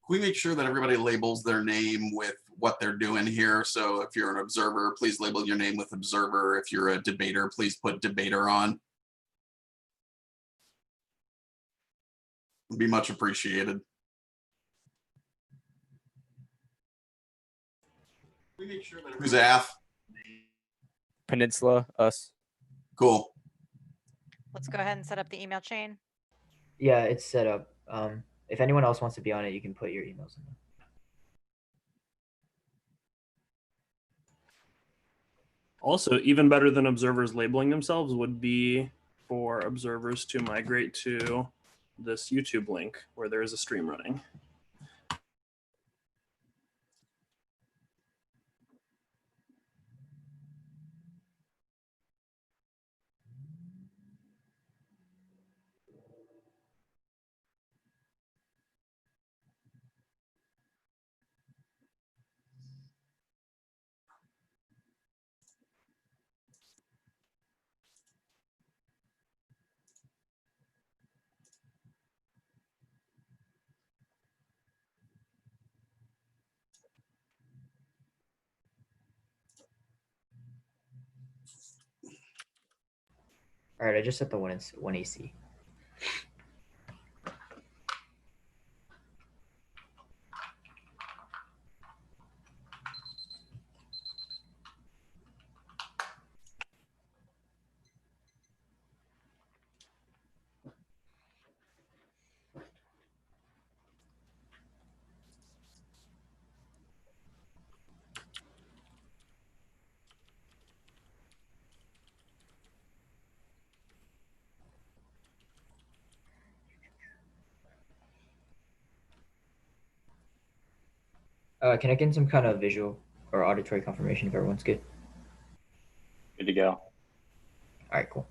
we make sure that everybody labels their name with what they're doing here? So if you're an observer, please label your name with observer. If you're a debater, please put debater on. It'd be much appreciated. We make sure that who's AF? Peninsula, us. Cool. Let's go ahead and set up the email chain. Yeah, it's set up. If anyone else wants to be on it, you can put your emails in there. Also, even better than observers labeling themselves would be for observers to migrate to this YouTube link where there is a stream running. All right, I just set the one AC. Can I get some kind of visual or auditory confirmation if everyone's good? Good to go. All right, cool.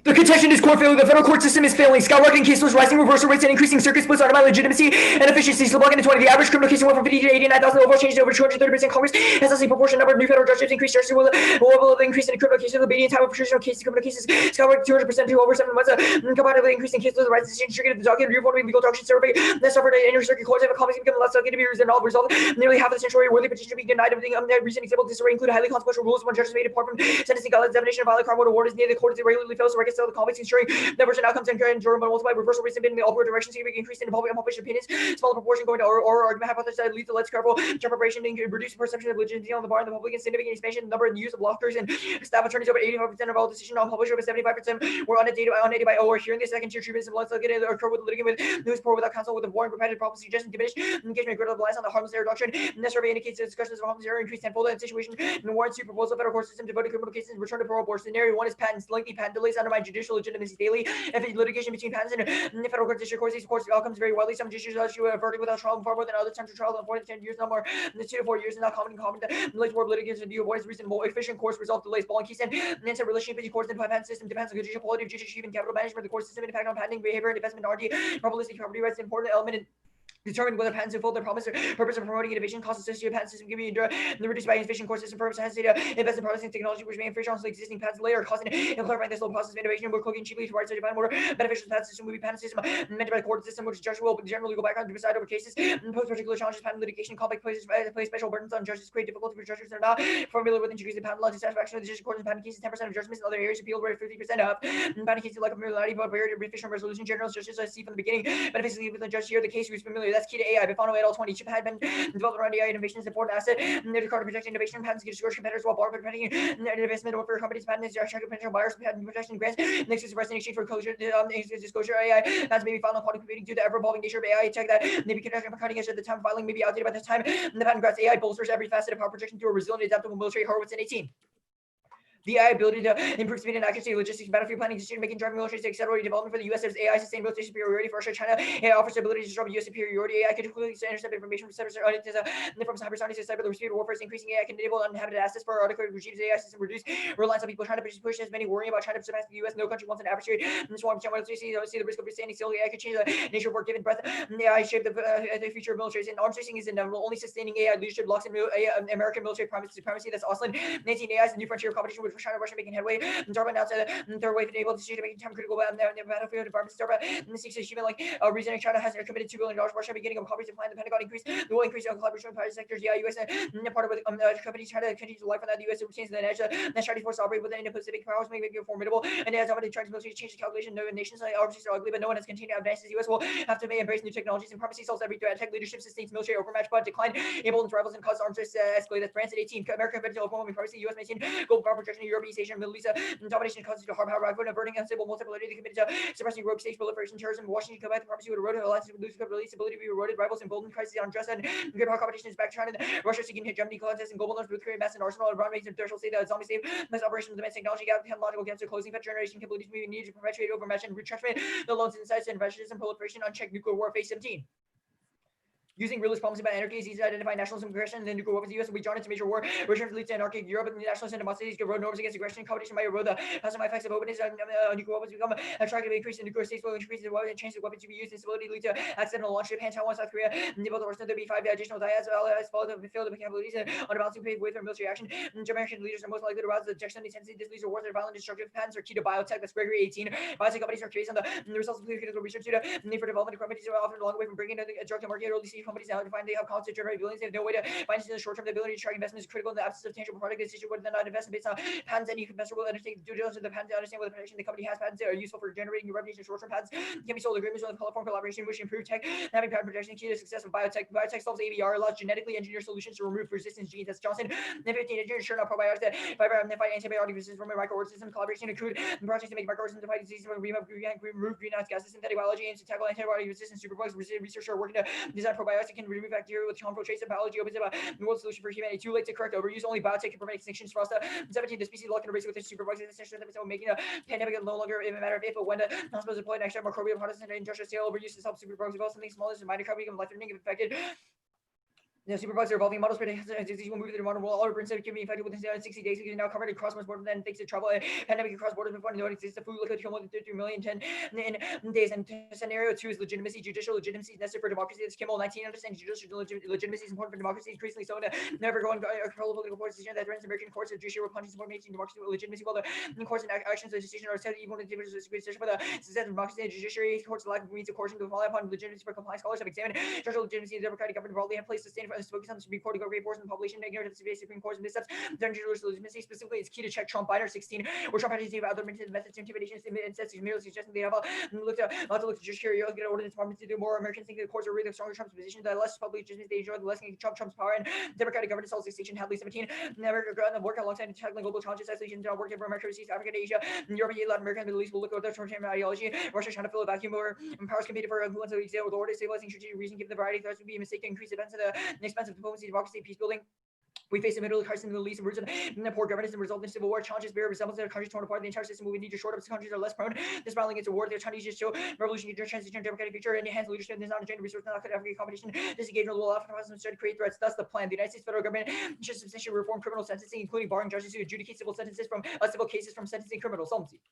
The contention is core failure. The federal court system is failing. Skyrocketing caseloads, rising reversal rates, and increasing circuit splits undermine legitimacy and efficiency. Slow in 20. The average criminal case went from 50 to 89,000. The overall change to over 230%. Congress has a proportion number of new federal judges. Increased justice will the increase in criminal cases. The median time of traditional cases, criminal cases skyrocketing 200% to over 7 months. Comparatively increasing caseloads, the rise in triggered the document review legal doctrine survey that suffered an inner circuit courts of economics become less likely to be resolved. Nearly half of the century worthy petition to be denied. Everything recent example of disarray include highly consequential rules when judges made apart from sentencing guidelines. Definition of violent crime when award is near the court regularly fails to reconcile the conflicts ensuring divergent outcomes and jury but multiple reversal rates have been in the upward direction, seeing an increase in the public and published opinions. Smaller proportion going to oral argument hypothesis that leads to less careful preparation and reduce perception of legitimacy on the bar in the public and significant expansion in the number and use of lawyers and staff attorneys. Over 85% of all decisions on published, over 75% were unaided by O or hearing the second tier treatments of blood get occur with litigant with news poor without counsel with a boring repetitive problem suggestion diminished engagement greater reliance on the harmless error doctrine. And this survey indicates that discussions of harmless error increased tenfold in situation and warrants to proposal federal court system devoted criminal cases return to parole board. Scenario 1 is patents. Lengthy patent delays undermine judicial legitimacy daily. If litigation between patents and the federal court district courts, these courts outcomes vary widely. Some judicial issue a verdict without trial far more than other times of trial than 4 to 10 years, not more than 2 to 4 years, and not common delays more litigants and due avoidance reasonable efficient courts resolve delays. Ball and case and instant relationship between courts and patent system depends on judicial quality of judicial and capital management. The court system impact on patenting behavior and investment R&D, probabilistic property rights, an important element in determine whether patents fulfill their promise or purpose of promoting innovation. Costs associated with patent system can be reduced by inefficient court system purpose has to invest in processing technology which may infringe on existing patents layer causing and clarifying this slow process of innovation. We're cooking cheaply to rights to define more beneficial patent system would be patent system meant by the court system which judge will generally go background to decide over cases and pose particular challenges. Patent litigation complex place special burdens on judges, create difficulty for judges that are not familiar with introducing patent law to satisfaction of the district court in patent cases. 10% of judgments in other areas appealed rate 50% of patent cases like familiarity but barrier to efficient resolution. General judges I see from the beginning benefits with the judge here the case who's familiar. That's key to AI. But all 20 chip had been developed around AI innovation is an important asset. And they're to protect innovation patents get discouraged competitors while bar protecting investment for companies patents are checking potential buyers patent protection grants. Next is in exchange for disclosure AI patents may be filed on quantum computing due to ever evolving nature of AI tech that may be cutting edge at the time of filing may be outdated by this time. And the patent grants AI bolsters every facet of power projection through a resilient adaptable military hardware in 18. The AI ability to improve speed and accuracy, logistics, battlefield planning, decision making, driving military accelerated development for the U.S. There's AI sustainability superiority for Russia, China. AI offers the ability to disrupt U.S. superiority. AI can quickly intercept information from cybersonics to cyber speed warfare. Increasing AI can enable uninhabited assets for autocratic regimes. AI system reduce reliance on people trying to push as many worrying about China to surpass the U.S. No country wants an adversary. This one see the risk of standing still. AI could change the nature of work given breath. AI shape the future of militaries. And arms racing is inevitable. Only sustaining AI leadership locks in American military supremacy. That's Austin. 19 AI is a new frontier of competition with for China, Russia making headway. DARPA announced that third wave enabled to make time critical battlefield environments. DARPA seeks achievement like reasoning China has committed $2 billion. Russia beginning of comprehensive plan. The Pentagon increase the will increase collaboration with private sectors. Yeah, U.S. Part of companies trying to continue to life on that the U.S. retains the edge. The Chinese forces operate within the Pacific powers, making it formidable. And as somebody trying to change the calculation, no nations overseas are ugly, but no one has continued to advance. The U.S. will have to embrace new technologies and privacy solves every threat. Tech leadership sustains military overmatch, but decline emboldened rivals and cause arms race escalate. France at 18. America invented overwhelming privacy. U.S. maintained global power projection in Europe, East Asia, and Middle East. Domination causes hard power, rival, averting unstable multipolarity. They committed to suppressing rogue states, proliferation, terrorism. Washington combat the privacy would erode alliances would lose capability, stability be eroded. Rivals emboldened crisis on just and great power competition is back to China. Russia seeking hit Germany contest and global north with Korea mass and arsenal and run rates and threshold state zombie state mass operation of defense technology gap technological gaps to closing fat generation capabilities we need to perpetuate overmatch and retrenchment the loans insights and fascism proliferation unchecked nuclear war phase 17. Using realist problems about anarchy is easy to identify nationalism, aggression, and then nuclear weapons. The U.S. will be drawn into major war. Return leads to anarchic Europe and nationalism and democracies give road norms against aggression and competition might erode the positive effects of openness. Nuclear weapons become attractive. Increase in nuclear states will increase the weapon and change the weapons to be used. Instability lead to accidental launch. Japan, Taiwan, South Korea. Both the worst of the B5 additional diads follow the field of capabilities and on a balancing pave way for military action. American leaders are most likely to arouse the objection and intensity. This leads to wars that are violent, destructive. Patents are key to biotech. That's Gregory 18. Biotech companies are curious on the results of clinical research due to need for development. Companies are often a long way from bringing a drug to market. Early stage companies now define they have costs to generate billions. They have no way to finance in the short term. The ability to track investments is critical in the absence of tangible product decision whether or not investment based on patents. Any investor will undertake due diligence of the patent to understand whether the protection the company has patents that are useful for generating revenues in short term. Patents can be sold agreements with a platform collaboration which improve tech. Having patent protection key to success of biotech. Biotech solves AVR, allows genetically engineered solutions to remove resistance genes. That's Johnson. N15 engineers sure not probiotics that fiber fight antibiotic resistance from a microorganism. Collaboration include projects to make microorganisms to fight diseases, remove greenhouse gases. Synthetic biology aims to tackle antibiotic resistance. Superbugs researchers are working to design probiotics that can remove bacteria with harmful traits of biology opens up the world solution for humanity. Too late to correct overuse. Only biotech can prevent extinctions. For us, 17, the species locked in a race with the superbugs is essential to making a pandemic no longer a matter of if, but when the hospitals deploy an extra microbial products and industrial scale overuse to help superbugs evolve something small as a minor copy of life-threatening if infected. The superbugs are evolving models predict disease will move to the modern world. All urban can be infected within 60 days. It is now covered across most borders. Then thanks to travel and pandemic across borders before no exists. The food liquid kill more than 33 million in days. And scenario 2 is legitimacy. Judicial legitimacy is necessary for democracy. This Kimmel 19 understands judicial legitimacy is important for democracy. Increasingly so. Never going control political decision that threatens American courts. The judiciary will punish support making democracy with legitimacy. While the courts and actions of decision are said even when the decision for the success of democracy and judiciary courts lack means of coercion to rely upon legitimacy for compliance. Scholars have examined judicial legitimacy of democratic government broadly have placed sustained focus on the Supreme Court to go great force in the population ignorant of the Supreme Court's missteps. Judicial legitimacy specifically is key to check Trump Biden 16, where Trump had to about other methods of intimidation and says he's merely suggesting they have look to judiciary get ordinance departments to do more. Americans think the courts are really stronger Trump's position. The less public legitimacy they enjoy, the less Trump's power and democratic governance solves extinction. Hadley 17. Never work alongside tackling global challenges. Isolation don't work for America, overseas, Africa, Asia, Europe, Latin America, and the Middle East will look at their short-term ideology. Russia trying to fill a vacuum where powers competed for influence of exile with order, stabilizing strategic reason, given the variety of threats would be a mistake to increase events at the expense of diplomacy, democracy, peace building. We face a middle crisis in the Middle East and roots of poor governance and result in civil war. Challenges bear resemblance to countries torn apart. The entire system we need to short up countries are less prone. This battling against a war. The Chinese just show revolution, transition, democratic future, and enhance leadership. There's not a gender resource, not African competition. Disengagement will often cause them to create threats. Thus, the plan. The United States federal government should substantially reform criminal sentencing, including barring judges who adjudicate civil sentences from civil cases from sentencing criminal solvency.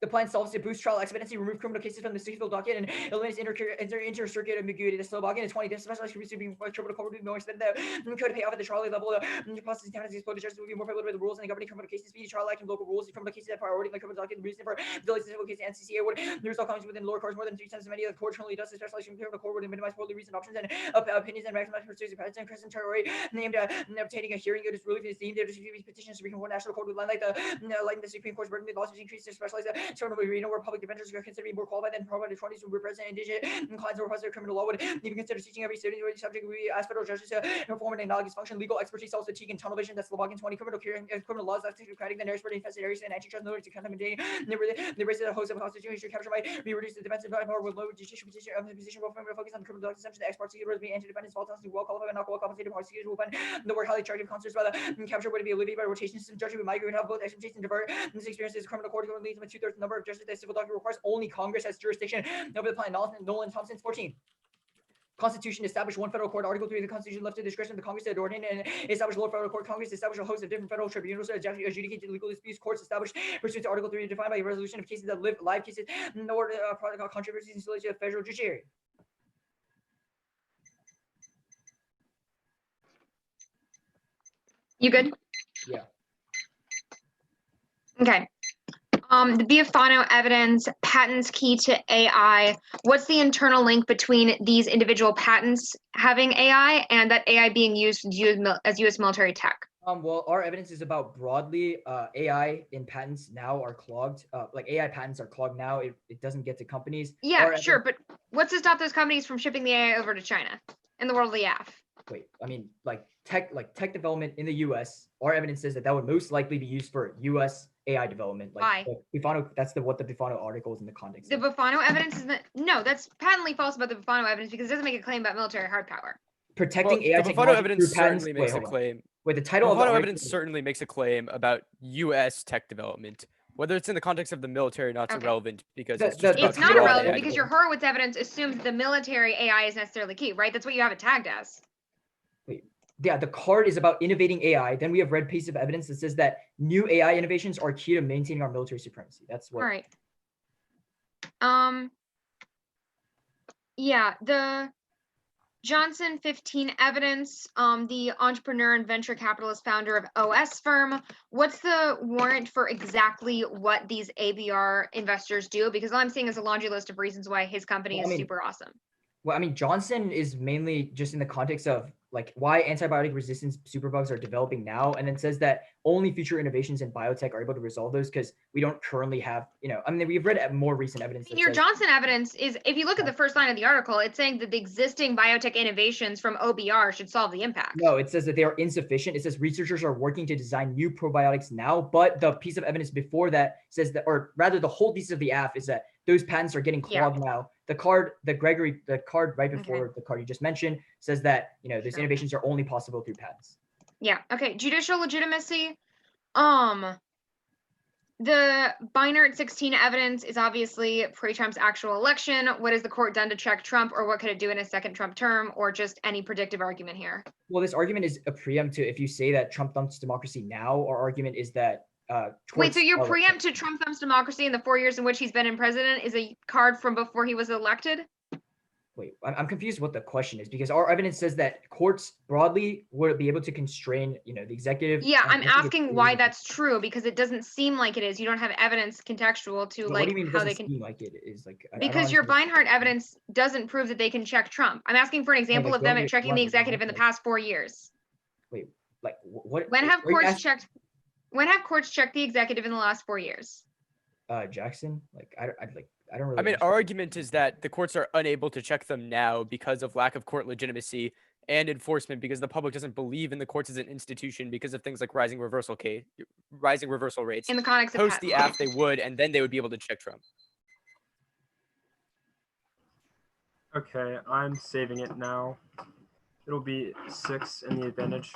The plan solves to boost trial expediency, remove criminal cases from the civil docket, and eliminates inter-circuit ambiguity. The Slovakian is 20. This specialized for being criminal court would be more expensive. The code to pay off at the trial level. The processing time as exploded justice would be more familiar with the rules and the governing criminal cases. Speedy trial act and local rules. Criminal cases at priority, like criminal docket. The reason for delays in civil cases, NCCA would the result comes within lower courts more than 3 times as many of the court currently does. The specialized criminal court would minimize poorly reasoned options and opinions and maximize pursuits of patents and crescent terror named obtaining a hearing. It is relief is deemed. There is petitions to Supreme Court national court would line like the Supreme Court's burden. The laws increase their specialized criminal arena where public defenders are considered more qualified than provided 20s who represent indigent clients or request criminal law would even consider teaching every student subject we ask federal judges to perform an analogous function. Legal expertise solves fatigue and tunnel vision. That's Slovakian 20 criminal laws that's technocratic than areas infested areas and antitrust notice to contaminating the race of the host of constitution capture might be reduced to defensive power with low judicial position will focus on the criminal assumption that experts would be anti-defendants fall to well qualified and not well compensated prosecutors will find the work highly charged of concerns by the capture would be alleviated by rotation system. Judgment would migrate have both expertise and divert this experience is criminal court leads to 2/3 number of judges that civil document requires only Congress has jurisdiction over the plan. Nolan Thompson's 14. Constitution established one federal court. Article 3 of the Constitution left to the discretion of the Congress to ordinate and establish lower federal court. Congress established a host of different federal tribunals to adjudicate legal disputes. Courts established pursuant to Article 3 defined by a resolution of cases that live cases nor controversies and solutions of federal judiciary. You good? Yeah. Okay. The Biafano evidence, patents key to AI. What's the internal link between these individual patents having AI and that AI being used as U.S. military tech? Well, our evidence is about broadly AI in patents now are clogged. Like AI patents are clogged now. It doesn't get to companies. Yeah, Our sure, but what's to stop those companies from shipping the AI over to China in the world of the AF? Wait, I mean, like tech development in the U.S. Our evidence says that would most likely be used for U.S. AI development. Like Why? Bifano, that's what the Bifano article is in the context. The of. Bifano evidence is no, that's patently false about the Bifano evidence because it doesn't make a claim about military hard power. Protecting AI the Bifano technology evidence through patents. certainly makes a hold on. claim. Wait, the title of the Bifano article evidence certainly makes a claim about U.S. tech development. Whether it's in the context of the military or not, it's Okay. irrelevant because The- it's just the about It's not title of the irrelevant AI because your Horowitz evidence assumes the military AI is necessarily key, right? That's what you have it tagged as. Yeah, the card is about innovating AI. Then we have read piece of evidence that says that new AI innovations are key to maintaining our military supremacy. That's what. All right. Yeah, the Johnson 15 evidence, the entrepreneur and venture capitalist founder of OS firm. What's the warrant for exactly what these ABR investors do? Because all I'm seeing is a laundry list of reasons why his company is super awesome. Well, I mean, Johnson is mainly just in the context of like why antibiotic resistance superbugs are developing now, and then says that only future innovations in biotech are able to resolve those because we don't currently have, I mean, we've read more recent evidence. Your Johnson evidence is, if you look at the first line of the article, it's saying that the existing biotech innovations from OBR should solve the impact. No, it says that they are insufficient. It says researchers are working to design new probiotics now, but the piece of evidence before that says that, or rather the whole piece of the AF is that those patents are getting clogged now. The card right before the card you just mentioned says that, those innovations are only possible through patents. Yeah. Okay. Judicial legitimacy. The Beinart 16 evidence is obviously pre-Trump's actual election. What has the court done to check Trump, or what could it do in a second Trump term, or just any predictive argument here? Well, this argument is a preempt to if you say that Trump thumps democracy now. Our argument is that wait, so your preempt to Trump thumbs democracy in the 4 years in which he's been in president is a card from before he was elected? Wait, I'm confused what the question is, because our evidence says that courts broadly would be able to constrain, the executive. Yeah, I'm asking why that's true, because it doesn't seem like it is. You don't have evidence contextual to what do you mean how they can seem like it is like because your Beinart evidence doesn't prove that they can check Trump. I'm asking for an example of them checking the executive in the past 4 years. Wait, like what? When have courts checked the executive in the last 4 years? Jackson, I don't really. I mean, our argument is that the courts are unable to check them now because of lack of court legitimacy and enforcement, because the public doesn't believe in the courts as an institution because of things like rising reversal rates. In the context of post the act, they would, and then they would be able to check Trump. Okay, I'm saving it now. It'll be 6 in the advantage.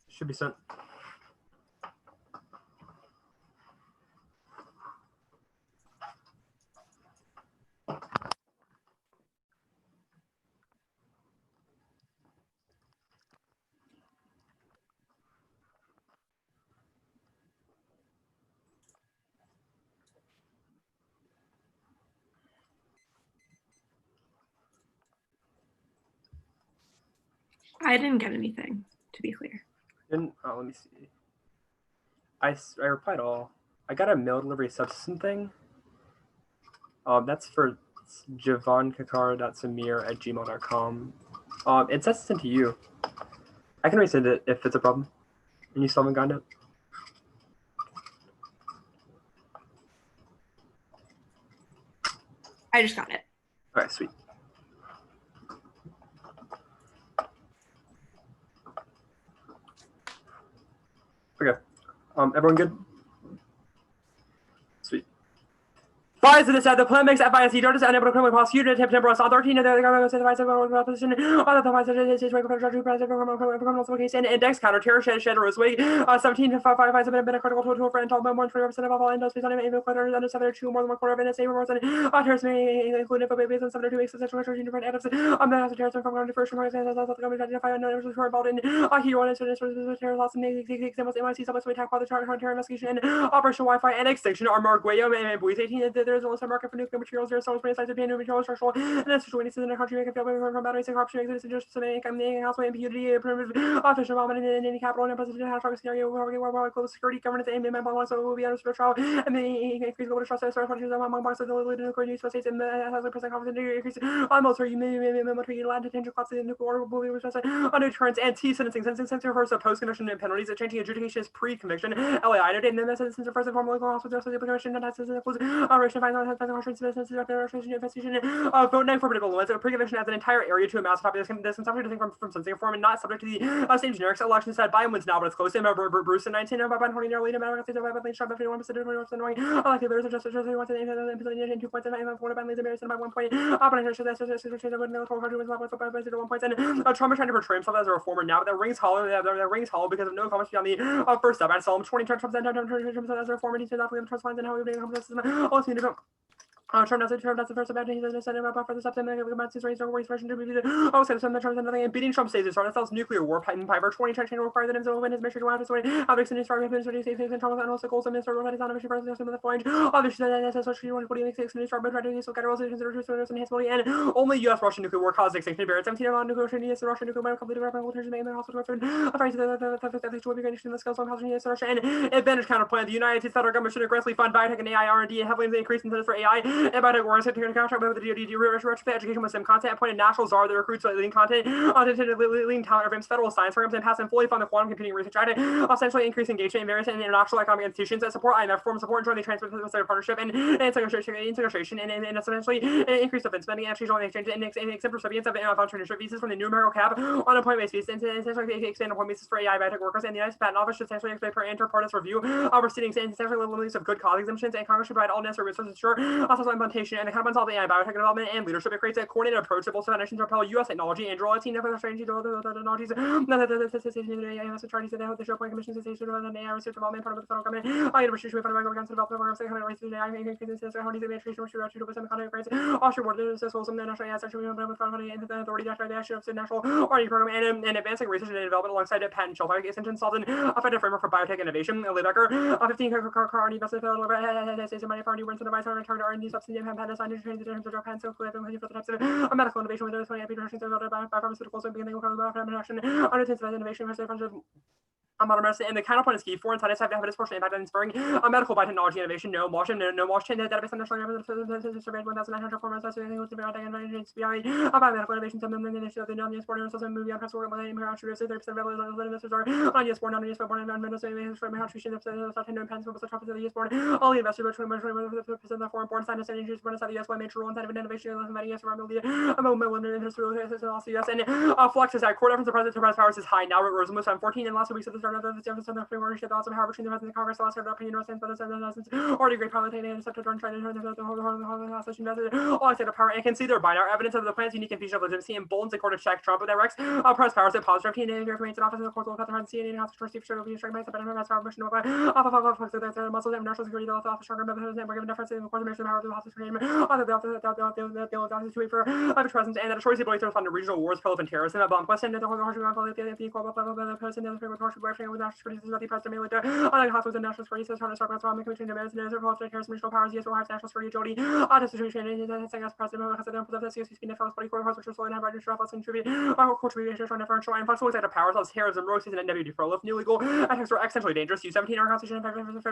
Should be sent. I didn't get anything, to be clear. Let me see. I replied all. I got a mail delivery subsystem thing. That's for javankakar.samir@gmail.com. It says sent to you. I can resend it if it's a problem. And you still haven't gotten it? I just got it. All right, sweet. Okay. Everyone good? Sweet. Bias in the set, the plan makes FIS, you don't unable to criminally prosecute it, temporary on 13, and the government says the vice position, on the vice criminal case, and index counter terror shed Rosewick, 17 to 5 has been a critical tool for until more than 20% of all industries on even quarter under 7 more than 1/4 of NSA more than terrorists may include info based on 7 weeks of sexual different items. The terrorists from the first government identify unknown who are involved in hero and terror loss and examples MIC summits attack by the terror investigation and Operation Wi-Fi and extinction are Mark Guayo and Buies 18. There is also a market for nuclear materials. There are so many sites of new materials, structural and situations in the country make a fail from batteries and corruption exists in just some income, houseway, impunity, primitive official involvement in any capital and president has a scenario where global security governance and member so will be under trial and the increase global trust countries among parts of the nuclear news states and the present conference increase on military land attention classes in nuclear order will be on deterrence and sentencing first of post-conviction and penalties changing adjudication is pre-conviction LAI noted and then sentence first and foremost also just the commission and has includes operation investigation vote nine for political limits pre-conviction as an entire area to a mass population this is something from sentencing form and not subject to the same generics election said Biden wins now but it's close to Bruce in 19 about 20 year lead America states about Trump 51% annoying elected there's just 2 points and by 1 point opposition was 1 point and Trump is trying to portray himself as a reformer now but that rings hollow because of no comments beyond the first step I saw him 20 Trump as a reformer he says after the trust lines and how he would become Trump does the first about he says about for the steps and about his race or version to be nothing and beating Trump states it sells nuclear war pipe by 20 to require that himself and his mission to have his way obviously his target is safe and Trump and also goals of Mr. Roman is on a mission for the point obviously that's what she wanted to put in start trying to so get also consider and his body and only US Russian nuclear war caused extinction barrier 17 on nuclear yes Russian nuclear complete military main hospital the skills on housing yes Russia and advantage counterplan the United States federal government should aggressively fund biotech and AI R&D and heavily increase incentives for AI and biotech wars to contract with the DoD education with some content appointed national czar that recruits leading content leading talent programs federal science programs and pass and fully fund the quantum computing research act essentially increase engagement in various international economic institutions that support IMF form support and join the trans-Pacific partnership and integration and essentially increase defense spending and on the exchange and accept recipients of entrepreneurship visas from the numerical cap on employment based visas and essentially expand employment visas for AI biotech workers and the United States Patent Office should essentially expect per inter-parties review proceedings and essentially limits of good cause exemptions and Congress should provide all necessary resources to ensure also implementation and the combines all the AI biotech development and leadership. It creates a coordinated approach that both nations propel U.S. technology and draw a team of strategies technologies. The Chinese the show point commission station on AI research development part of the federal government. University should be funded by government to develop programs that raise the AI increases how these administration should actually do some kind of grants. Offshore border successful some national assets should be with funding and the authority that actually of the national R&D program and advancing research and development alongside a patent shelf extension solved an effective framework for biotech innovation. Lebecker 15 R&D invested money for R&D were incentivized on return R&D subsidy and patent assigned to train the difference of Japan so clear for the types of medical innovation with those 20 applications by pharmaceuticals and beginning with production under innovation modern medicine and the counterpoint is key. Foreign scientists have to have a disproportionate impact on inspiring medical biotechnology innovation. No Washington database on national surveyed 1,900 former associated with the biomedical innovation. Some of them initiative the non-US born and movie on press work with international 30% of investors are non-US born, non-US born, and non-US from contribution of the pens for Trump the US born. All the investors are 20% of foreign born scientists and engineers born inside the US by major role inside of innovation and many US around the US and Flex is at court efforts the president to press powers is high now. Rosenblum on 14 and last week of the start of the difference in the free ownership also power between the president and Congress last year opinion was but the already great pilot and accepted during trying to the whole session invested all I said of power and can see their binary evidence of the plan's unique confusion of legitimacy and boldness in court to check Trump with directs press powers at positive 15 and remains in office in the court will cut the hard CNN house for Steve Sherwood strike by the press power mission of the muscles and national security the office stronger members and we're given deference in the court of power to the office for him the wait for presence and that choice ability to respond to regional wars relevant terrorism a bomb question the whole the equal person with national security about the president later on hospitals and national security says trying to start with the commission of medicine and political terrorism regional powers yes will have national security agility the situation and saying as president has the CSP speed fellows body for hospital soil and have strap us and tribute contribution from differential and functional executive powers as terrorism roasts and NWD for lift new legal attacks are essentially dangerous U17 our constitution and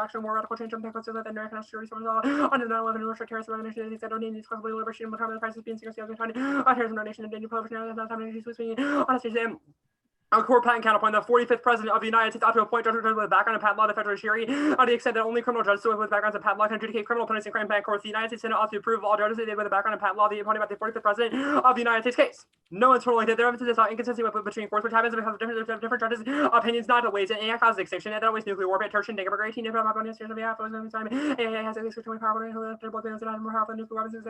action more radical change of the constitution than American national security under the 9/11 Russia terrorist organization that don't need these possible liberation with the crisis being serious terrorism nation and danger prohibition and time to switch on a Core patent counterpoint, the 45th president of the United States ought to appoint judges with a background in patent law, the federal judiciary, to the extent that only criminal judges with backgrounds in patent law can adjudicate criminal penalties in crime patent courts. The United States Senate ought to approve all judges with a background in patent law, the appointed by the 45th president of the United States case. No one's totally there. Evidence is inconsistency between courts, which happens because of different judges' opinions, not always, and causes extinction, and always nuclear war, tertiary, negative, 18, different of years of the after time. Has a extremely powerful, more powerful nuclear weapons,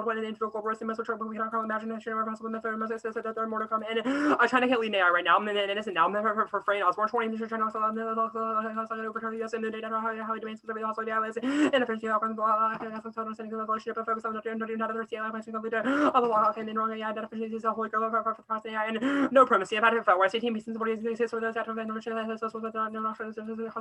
one into global risk, must we cannot imagine that possible method, there are more to come. And China can't lead AI right now, and innocent now for Frey and Osborne 20 years China overturn the US and the data how it demands the also the allies and the French outcomes understanding the relationship of focus on another CI by single leader of the law and wrong AI data is a whole girl for AI and no primacy. I've had it where I say team pieces what is this for those that have been mentioned as well as no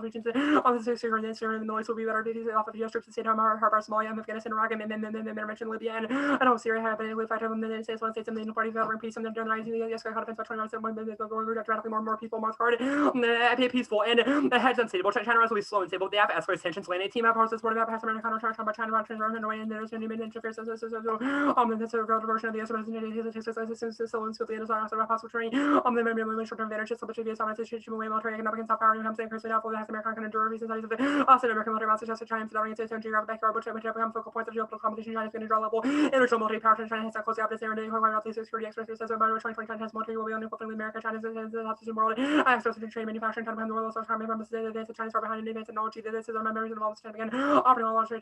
regions on the 6 years and the noise will be better off of US troops to state Harbor, Somalia, Afghanistan, Iraq, and mentioned Libya and I don't Syria have been with 5 of them states one states and the parties that are in peace and they're generalizing the US defense by 20 radically more people more hard peaceful and the heads unstable. China is always slow and stable. They have escalated tensions. Landing team have process supported by past American counter by China transfer and away and there's any interference. This is a version of the US so swiftly as possible training. The memory short term advantages so much of the US situation way military economic and self-power and saying Chris Without has American can endure reasons of the American military master just China South American geographic backyard which become focal points of geopolitical competition. China is going to draw level individual military power. China has close opposite and security experts says by 2020 China's military will be unequal with America. China's the world access to trade manufacturing time behind the world also time from the Chinese far behind in advanced technology. This is our memories and all this time again operating on launch a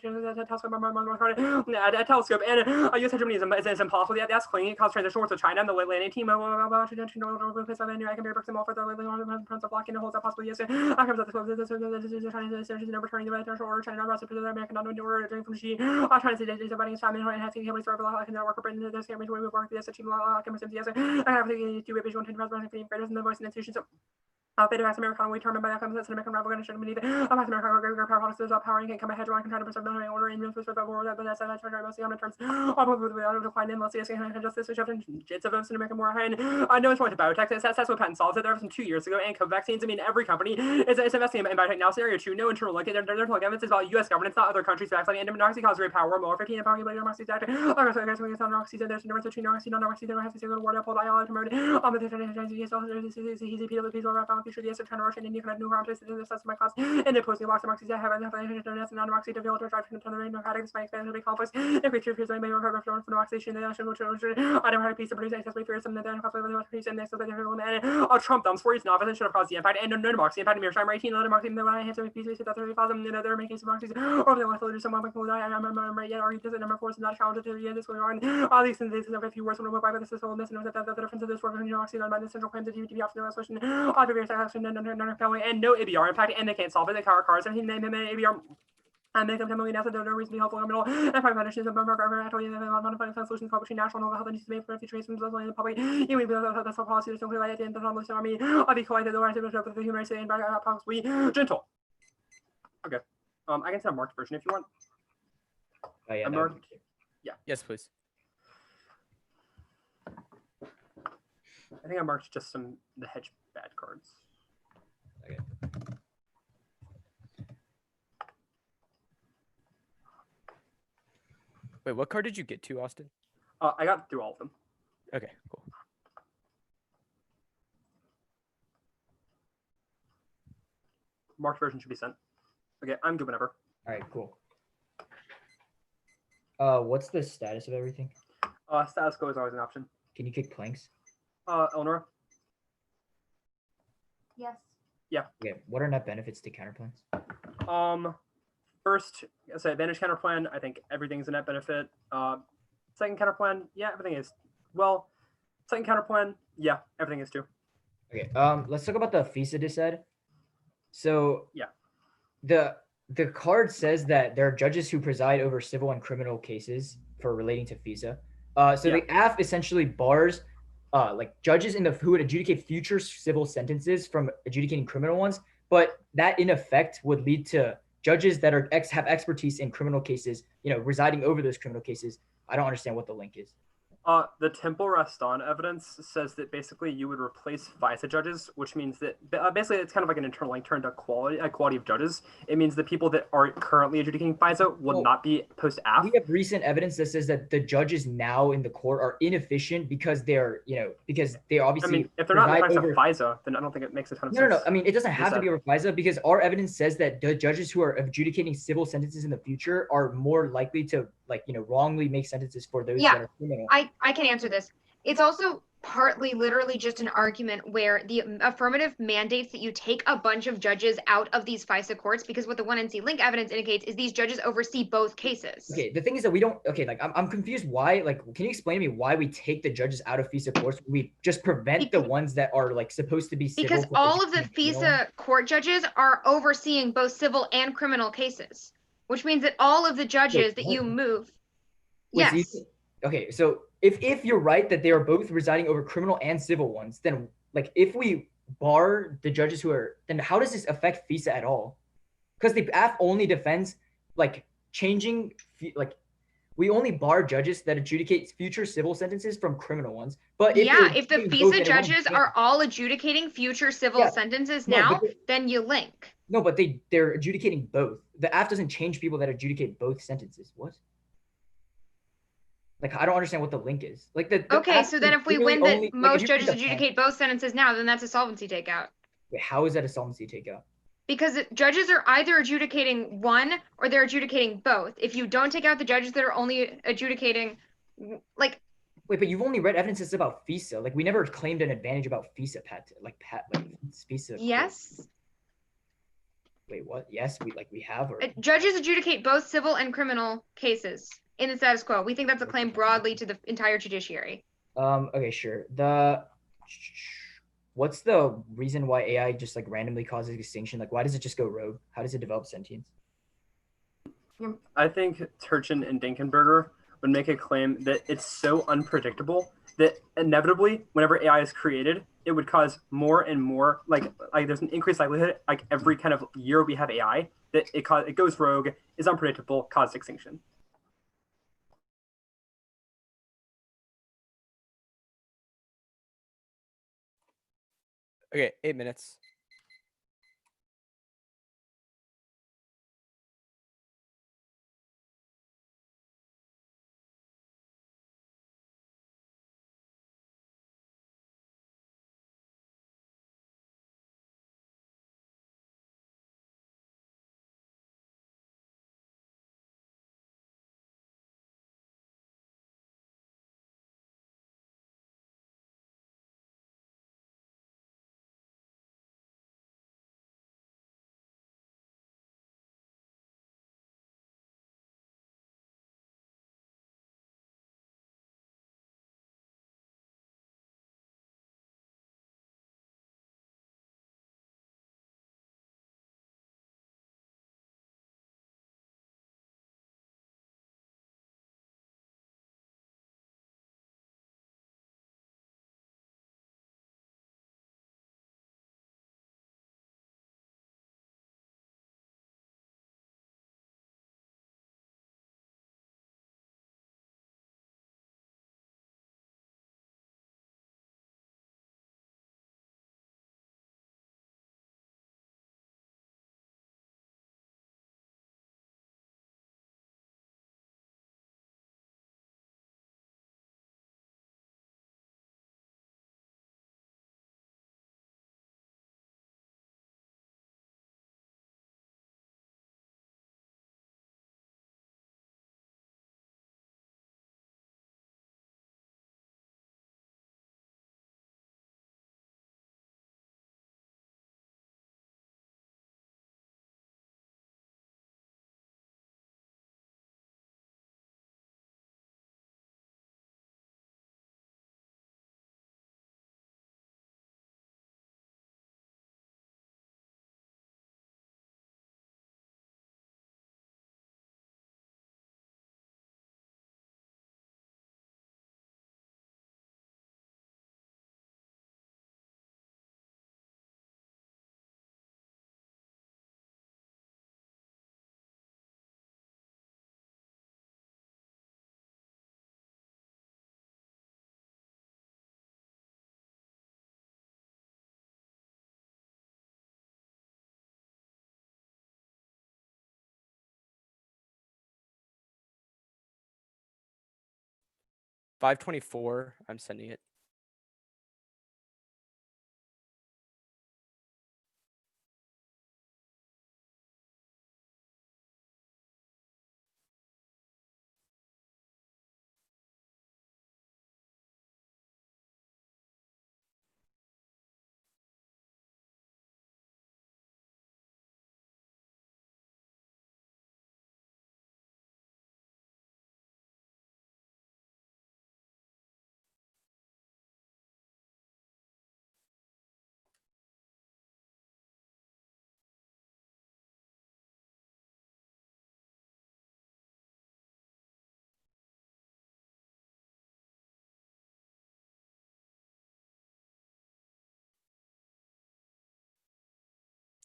telescope and US hegemony is impossible. That's clean. It causes transition with China and the landing team I can be all for the prince of blocking the holes that possibly yes comes at the Chinese never turning the right order China not to the American not new order doing from Xi trying to say that about his family and having heavily started I can work Britain this camera we work this team can yes I have to do a visual intent rather than greatest in the voice and institutions Beta Mass American, we determined by the outcomes that American revolution believe Mass American greater power policies of power and can come ahead and try to preserve military order and influence the war that that's mostly on the terms of decline and mostly and justice which often jits of us in American war and I know it's more to biotech that's what patent solves it there was some 2 years ago and COVID vaccines. I mean every company is investing in biotech now. Scenario 2, no internal look they're telling evidence about US government, not other countries vaccine and democracy causes great power more 15 and power later democracy act there's no democracy there's no between democracy non-democracy there has to say the word uphold IL promoted the easy people around future the China Russian India can have new round to my class and the posting blocks democracies that have internet non-democracy developed to drive to the democratic by expanded conflicts and creature fears may recover from democratization the national I don't have a piece of produce access fears some that the peace and next and Trump thumbs for his novice should have caused the impact and no democracy impact mere time 18 other democracy when I have to peace that 30,000 and other making some democracies over the last leader someone like I'm right yet argue this number 4 is not challenged to this going on all these things is a few words when by this is all this and that the difference of this work in democracy by the central claims of the option of question and no ABR impact and they can't solve it they car cars everything they ABR and make them 10 million assets. There are reasons to be helpful in the middle. And private partnerships of modifying solutions called between national and health and made for future in the public. You may be that's a policy that's simply like the autonomous army. I'll be quite the right to the human rights and possibly gentle. Okay. I can send a marked version if you want. Oh, yeah, marked. Yeah. Yes, please. I think I marked just the hedge bad cards. Okay. Wait, what card did you get to, Austin? I got through all of them. Okay, cool. Marked version should be sent. Okay, I'm good whenever. All right, cool. What's the status of everything? Status quo is always an option. Can you kick planks? Eleanor? Yes. Yeah. Okay, what are net benefits to counterplans? First, so advantage counter plan, I think everything's a net benefit. Second counter plan, yeah, everything is. Well, second counter plan, yeah, everything is too. Okay, let's talk about the FISA dissent. So yeah, the card says that there are judges who preside over civil and criminal cases for relating to FISA. The AF essentially bars like judges who would adjudicate future civil sentences from adjudicating criminal ones, but that in effect would lead to judges that have expertise in criminal cases, residing over those criminal cases. I don't understand what the link is. The Temple Reston evidence says that basically you would replace FISA judges, which means that basically it's kind of like an internal like turn to quality of judges. It means the people that aren't currently adjudicating FISA will Well, not be post-AF. We have recent evidence that says that the judges now in the court are inefficient because they're, because they I obviously. mean, if they're not preside in over- FISA, then I don't think it makes a ton of No, sense. I mean, it doesn't have to that. be over FISA because our evidence says that the judges who are adjudicating civil sentences in the future are more likely to, wrongly make sentences for those Yeah. that are criminal. I can answer this. It's also partly literally just an argument where the affirmative mandates that you take a bunch of judges out of these FISA courts because what the 1NC link evidence indicates is these judges oversee both cases. Okay, the thing is that we don't. Okay, I'm confused. Why? Can you explain to me why we take the judges out of FISA courts? We just prevent the ones that are supposed to be civil. Because from all of the adjudicating criminal? FISA court judges are overseeing both civil and criminal cases, which means that all of the judges that you what? move. Wait, so Yes. okay, so if you're right that they are both residing over criminal and civil ones, then if we bar the judges who are, then how does this affect FISA at all? Because the AF only defends changing we only bar judges that adjudicate future civil sentences from criminal ones. But if If the FISA judges are all adjudicating future civil sentences now, then you link. No, but they're adjudicating both. The AF doesn't change people that adjudicate both sentences. What? I don't understand what the link is. Okay, so then if we win that most judges adjudicate adjudicate both sentences now, then that's a solvency takeout. Wait, how is that a solvency takeout? Because judges are either adjudicating one or they're adjudicating both. If you don't take out the judges that are only adjudicating, Wait, but you've only read evidences about FISA. We never claimed an advantage about FISA, FISA. yes. Wait, what? Yes, we have. Or Judges adjudicate both civil and criminal cases in the status quo. We think that's a claim broadly to the entire judiciary. Okay, sure. What's the reason why AI just randomly causes extinction? Why does it just go rogue? How does it develop sentience? I think Turchin and Dinkenberger would make a claim that it's so unpredictable that inevitably, whenever AI is created, it would cause more and more there's an increased likelihood every kind of year we have AI that it goes rogue, is unpredictable, causes extinction. Okay, 8 minutes. 524. I'm sending it.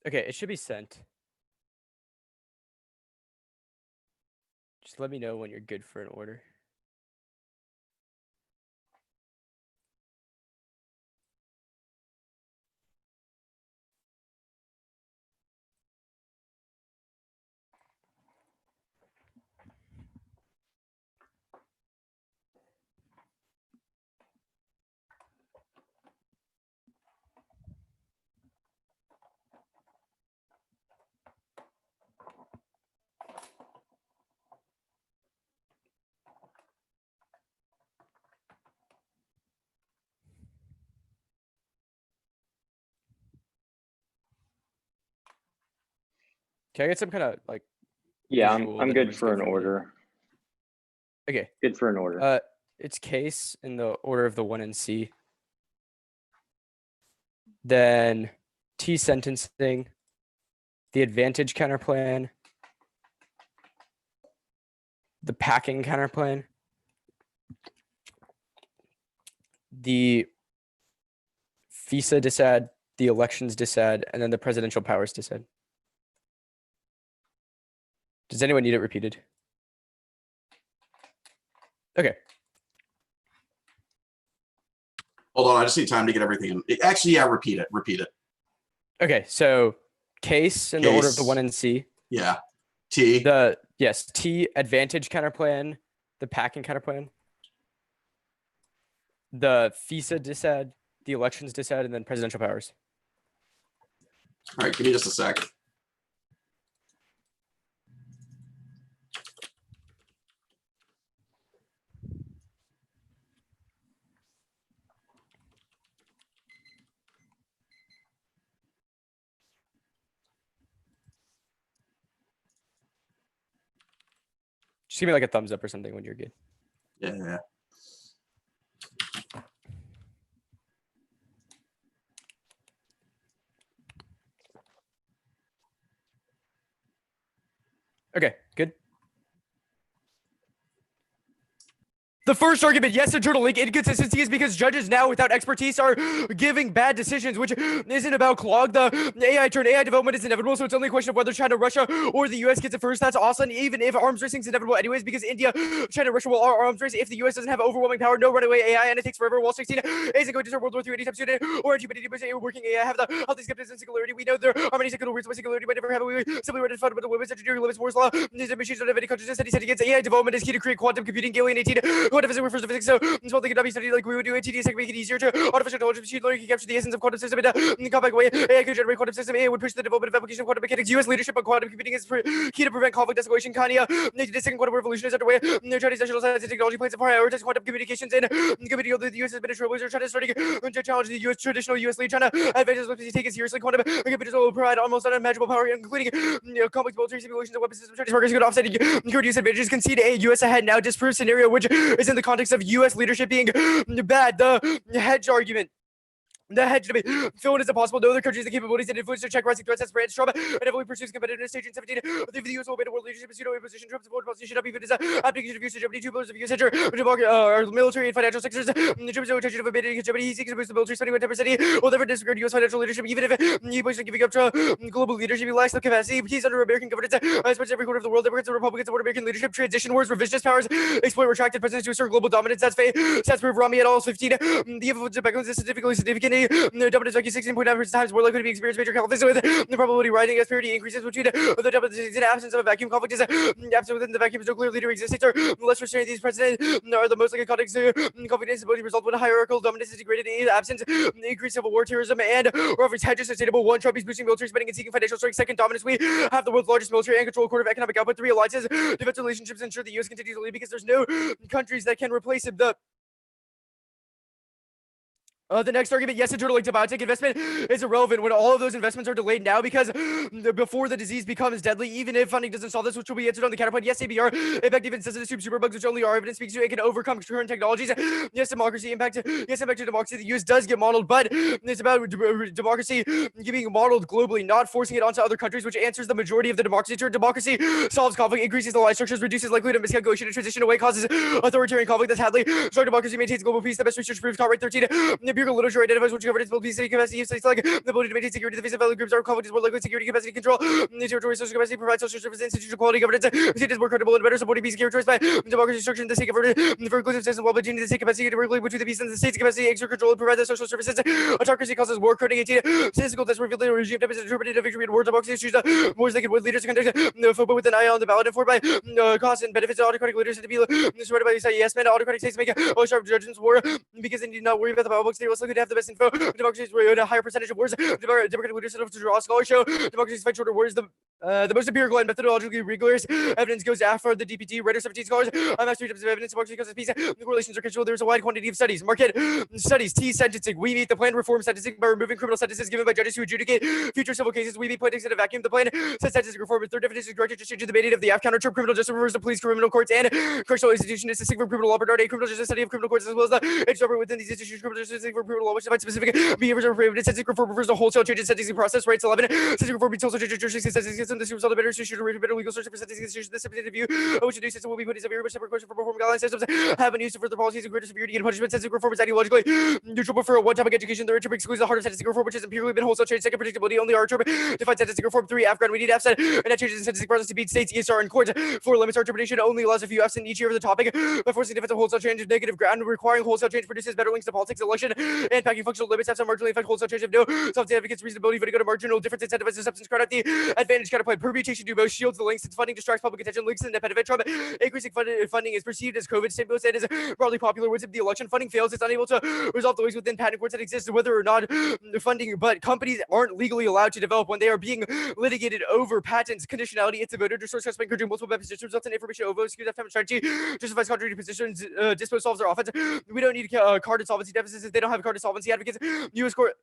Okay, it should be sent. Just let me know when you're good for an order. Can I get some kind of like Yeah, visual I'm that good everyone's for an me? order. Okay. Good for an order. It's case in the order of the 1 and C. Then T sentencing, the advantage counterplan, the packing counterplan, the FISA disad, the elections disad, and then the presidential powers disad. Does anyone need it repeated? Okay. Hold on, I just need time to get everything in. Actually, yeah, repeat it. Repeat it. Okay, so case in the order of the Case. 1 and C. Yeah. T. Yes, T advantage counterplan, the packing counterplan, the FISA disad, the elections disad, and then presidential powers. All right, give me just a sec. Just give me like a thumbs up or something when you're good. Yeah. Okay, good. The first argument, yes, internal link inconsistency is because judges now without expertise are giving bad decisions, which isn't about clog. The AI development is inevitable, so it's only a question of whether China, Russia, or the US gets it first. That's awesome, even if arms racing is inevitable anyways, because India, China, Russia will arms race if the US doesn't have overwhelming power, no runaway AI, and it takes forever. Wall 16 isn't going to start World War III anytime soon, or anybody working AI have the healthy skeptics and singularity. We know there are many secondary reasons why singularity might never happen. We simply read fundamental women's engineering limits Moore's law. These machines don't have any consciousness, and he said against AI development is key to create quantum computing, alienating quantum physics refers to physics, so small thing cannot be studied like we would do. ATD can make it easier to artificial intelligence machine learning can capture the essence of quantum system in a compact way. AI could generate quantum system. AI would push the development of application of quantum mechanics. US leadership on quantum computing is key to prevent conflict escalation. Kanye, the second quantum revolution is underway. The Chinese national science and technology plans to prioritize quantum communications and committee of the US has been a trailblazer. China starting to challenge the US traditional US lead. China advances will be taken seriously. Quantum computers will provide almost unimaginable power, including complex military simulations and weapon systems. Chinese workers could offset current use advantages. Concede a US ahead now disprove scenario, which is in the context of US leadership being bad. The hedge argument. The hedge debate. Phil, is it possible no other countries the capabilities and influence to check rising threats as France, Trump, and heavily pursues competitiveness stage in 17. The US will win a world leadership is position. Trump's foreign policy should not be viewed as application of use to Germany. 2 pillars of US hedge our military and financial sectors. Trump's no intention of abating Germany. He seeks to boost the military spending with 10%. He will never disregard US financial leadership, even if he pushes giving up to global leadership. He lacks the capacity. He's under American governance. As much as every corner of the world, Democrats and Republicans support American leadership. Transition wars, revisionist powers, exploit retracted presidents to assert global dominance. That's fake. Stats prove Rami at all 15. The influence of Beckham is significantly significant. capacity. The double is 16.9% times more likely to be experienced major conflicts with the probability rising as parity increases between the double in absence of a vacuum conflict is absent within the vacuum. No clear leader exists or less restrained. These precedents are the most likely conflicts. Conflict instability result when hierarchical dominance is degraded in absence, increased civil war, terrorism, and or if it's hedges sustainable. One, Trump is boosting military spending and seeking financial strength. Second, dominance. We have the world's largest military and control a quarter of economic output. Three, alliances. Defense relationships ensure the U.S. continues to lead because there's no countries that can replace him. The next argument, yes, internal link to biotech investment is irrelevant when all of those investments are delayed now because before the disease becomes deadly, even if funding doesn't solve this, which will be answered on the counterpoint. Yes, ABR, impact even sensitive superbugs, which only our evidence speaks to, it can overcome current technologies. Yes, democracy, impact. Yes, impact to democracy. The US does get modeled, but it's about democracy being modeled globally, not forcing it onto other countries, which answers the majority of the democracy. Democracy solves conflict, increases the life structures, reduces likelihood of miscalculation and transition away, causes authoritarian conflict. That's Hadley. Strong democracy maintains global peace. The best research proves. Top right 13. Empirical literature identifies which governance build peace capacity, states like the ability to maintain security. The face of value groups are conflict is more likely security capacity control. The territory social capacity provides social service, institutional quality governance. State is more credible and better supporting peace characterized by democracy structure. The state government for inclusive system while maintaining the state capacity to regulate between the peace and the state's capacity exert control and provide the social services. Autocracy causes war coding. 18. Statistical tests reveal the regime type is interpreted victory in war. Democracy issues wars they can win leaders to conduct football with an eye on the ballot informed by costs and benefits. Autocratic leaders to be surrounded by yes men. Autocratic states make sharp judgments war because they need not worry about the ballot. They are less likely to have the best info. Democracy is a higher percentage of wars. Democratic leaders set up to draw scholar show. Democracies fight shorter wars. The most empirical and methodologically rigorous evidence goes after the DPT. Writer 17 scholars. I'm asked 3 types of evidence. Democracy causes peace. The correlations are controlled. There's a wide quantity of studies. Market studies. T sentencing. We meet the planned reform sentencing by removing criminal sentences given by judges who adjudicate future civil cases. We meet plaintiffs in a vacuum. The plan says sentencing reform. Third definition is directed to change the mandate of the F counter. Criminal justice refers to police, criminal courts, and correctional institutions. It's distinct from criminal law. But a criminal justice study of criminal courts as well as the interpret within these institutions. Criminal justice for criminal law, which defines specific behaviors of prohibited. Sentencing reform refers to wholesale change in sentencing process. Rights 11. Sentencing reform means wholesale change in jurisdiction sentencing system. This result of better institution to better legal structure for sentencing institutions. This substantive view, which a new system will be put in a very much separate question for reform guidelines systems have been used to further policies of greater severity and punishment. Sentencing reform is ideologically neutral, but for a one-topic education. The term excludes the heart of sentencing reform, which has empirically been wholesale change. Second, predictability. Only our term defines sentencing reform. 3, Afghan. We need AFSET, and that changes in sentencing process to beat states, ESR, and courts. 4, limits our interpretation. Only allows a few Fs in each year of the topic by forcing defensive wholesale change. Negative ground. Requiring wholesale change produces better links to politics, election, and packing functional limits. Have some marginally affect wholesale change of no substantive advocates reasonability, but to go to marginal difference incentivizes substance credit. The advantage counterpoint. Permutation do both shields the links. Its funding distracts public attention. Links to independent Trump. Increasing funding is perceived as COVID stimulus and is broadly popular. Once the election funding fails, it's unable to resolve the ways within patent courts that exist, whether or not the funding. But companies aren't legally allowed to develop when they are being litigated over patents. Conditionality. It's a voter to source by encouraging multiple positions results in information over excuse that strategy justifies contrary to positions. Dispo solves their offense. We don't need card insolvency deficits if they don't have card insolvency advocates. U.S. court.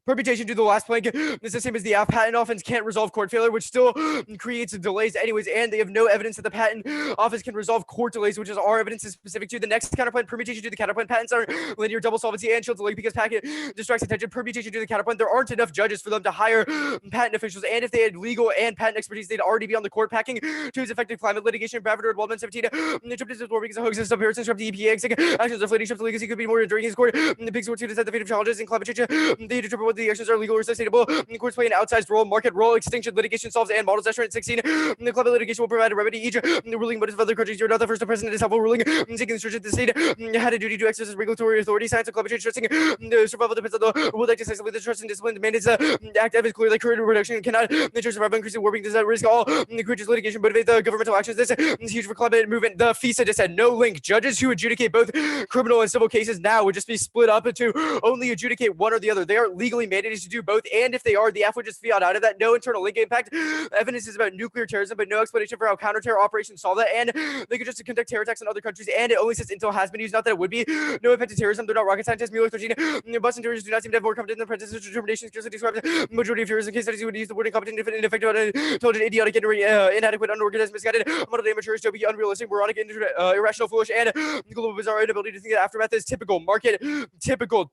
Permutation to the last plank. It's the same as the patent office can't resolve court failure, which still creates delays anyways, and they have no evidence that the patent office can resolve court delays, which is our evidence is specific to. The next counterpoint, permutation to the counterpoint. Patents are linear double solvency and shield delay because packet distracts attention. Permutation to the counterpoint. There aren't enough judges for them to hire patent officials, and if they had legal and patent expertise, they'd already be on the court. Packing to his effective climate litigation. Bravado and Waldman 17. Interpretation is more because of hoaxes, comparisons from the EPA. Actions of leadership legacy could be more during his court. The big sword to decide the fate of challenges in climate change. They determine whether the actions are legal or sustainable. The courts play an outsized role. Market role, extinction, litigation solves, and models. That's 16. The climate litigation will provide a remedy. Each the ruling motives of other countries. You're not the first. The president is helpful ruling. Taking instruction to the state had a duty to exercise regulatory authority. Science of climate change stressing the survival depends on the will act decisively. The trust and discipline mandates act as clearly current reduction cannot nature survival increasing warming does not risk all the creatures litigation motivate the governmental actions. This is huge for climate movement. The FISA just said no link. Judges who adjudicate both criminal and civil cases now would just be split up into only adjudicate one or the other. They are legally mandated to do both, and if they are, the F would just fiat out of that. No internal link impact. Evidence is about nuclear terrorism, but no explanation for how counter-terror operations solve that, and they could just conduct terror attacks in other countries, and it only says intel has been used, not that it would be. No impact to terrorism. They're not rocket scientists. Mueller 13. Boston terrorists do not seem to have more competent than president's determination. Scarcely describes the majority of terrorism case studies who would use the word incompetent, ineffective, intelligent, idiotic, inadequate, unorganized, misguided, model amateurs, dopey, unrealistic, moronic, irrational, foolish, and global bizarre inability to think that aftermath is typical. Market typical.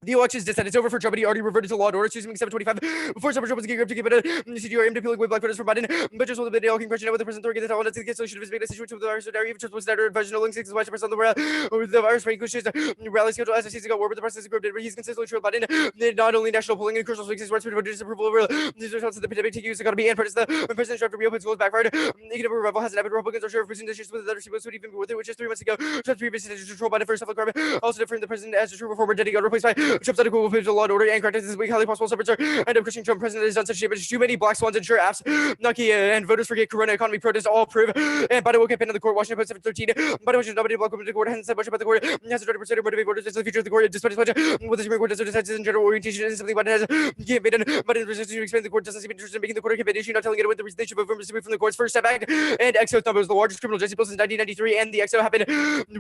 The election is decided. It's over for Trump, and he already reverted to law and order. Choosing 725 before Trump was getting up to give it a CGR aimed at appealing with black voters for Biden. But just the all question with the president authority, the talent, the solution of his big situation with the virus, even Trump was standard advice, no links, 6% on the virus rate, which is rally schedule as a season ago, where the president's group did, but he's consistently trailed Biden. Not only national polling and crucial swings, rights for disapproval over these results of the pandemic, TQ's economy, and the president's trying to reopen schools backfired. Economic revival hasn't happened. Republicans are sure of pushing issues with other people, would even be worth it, which is 3 months ago. Trump's previous decision to control Biden for self-government also different the president as a true reformer, did he got replaced by Trump's unequal law and order and correct this week. Highly possible suburbs are end up pushing Trump. President has done such damage. Too many black swans and sure apps. Nucky and voters forget Corona economy protests all prove. And Biden will campaign on the court. Washington Post 713. Biden was nominated black women to the court. Hasn't said much about the court. Has a 30% to motivate voters. It's the future of the court. Despite his budget, what the Supreme Court does decide in general orientation is something Biden has campaigned. Biden resisting to expand the court. Doesn't seem interested in making the court a campaign issue. Not telling anyone the reason they should vote from the court's first step back. And XO thought it was the largest criminal justice bill since 1993. And the XO happened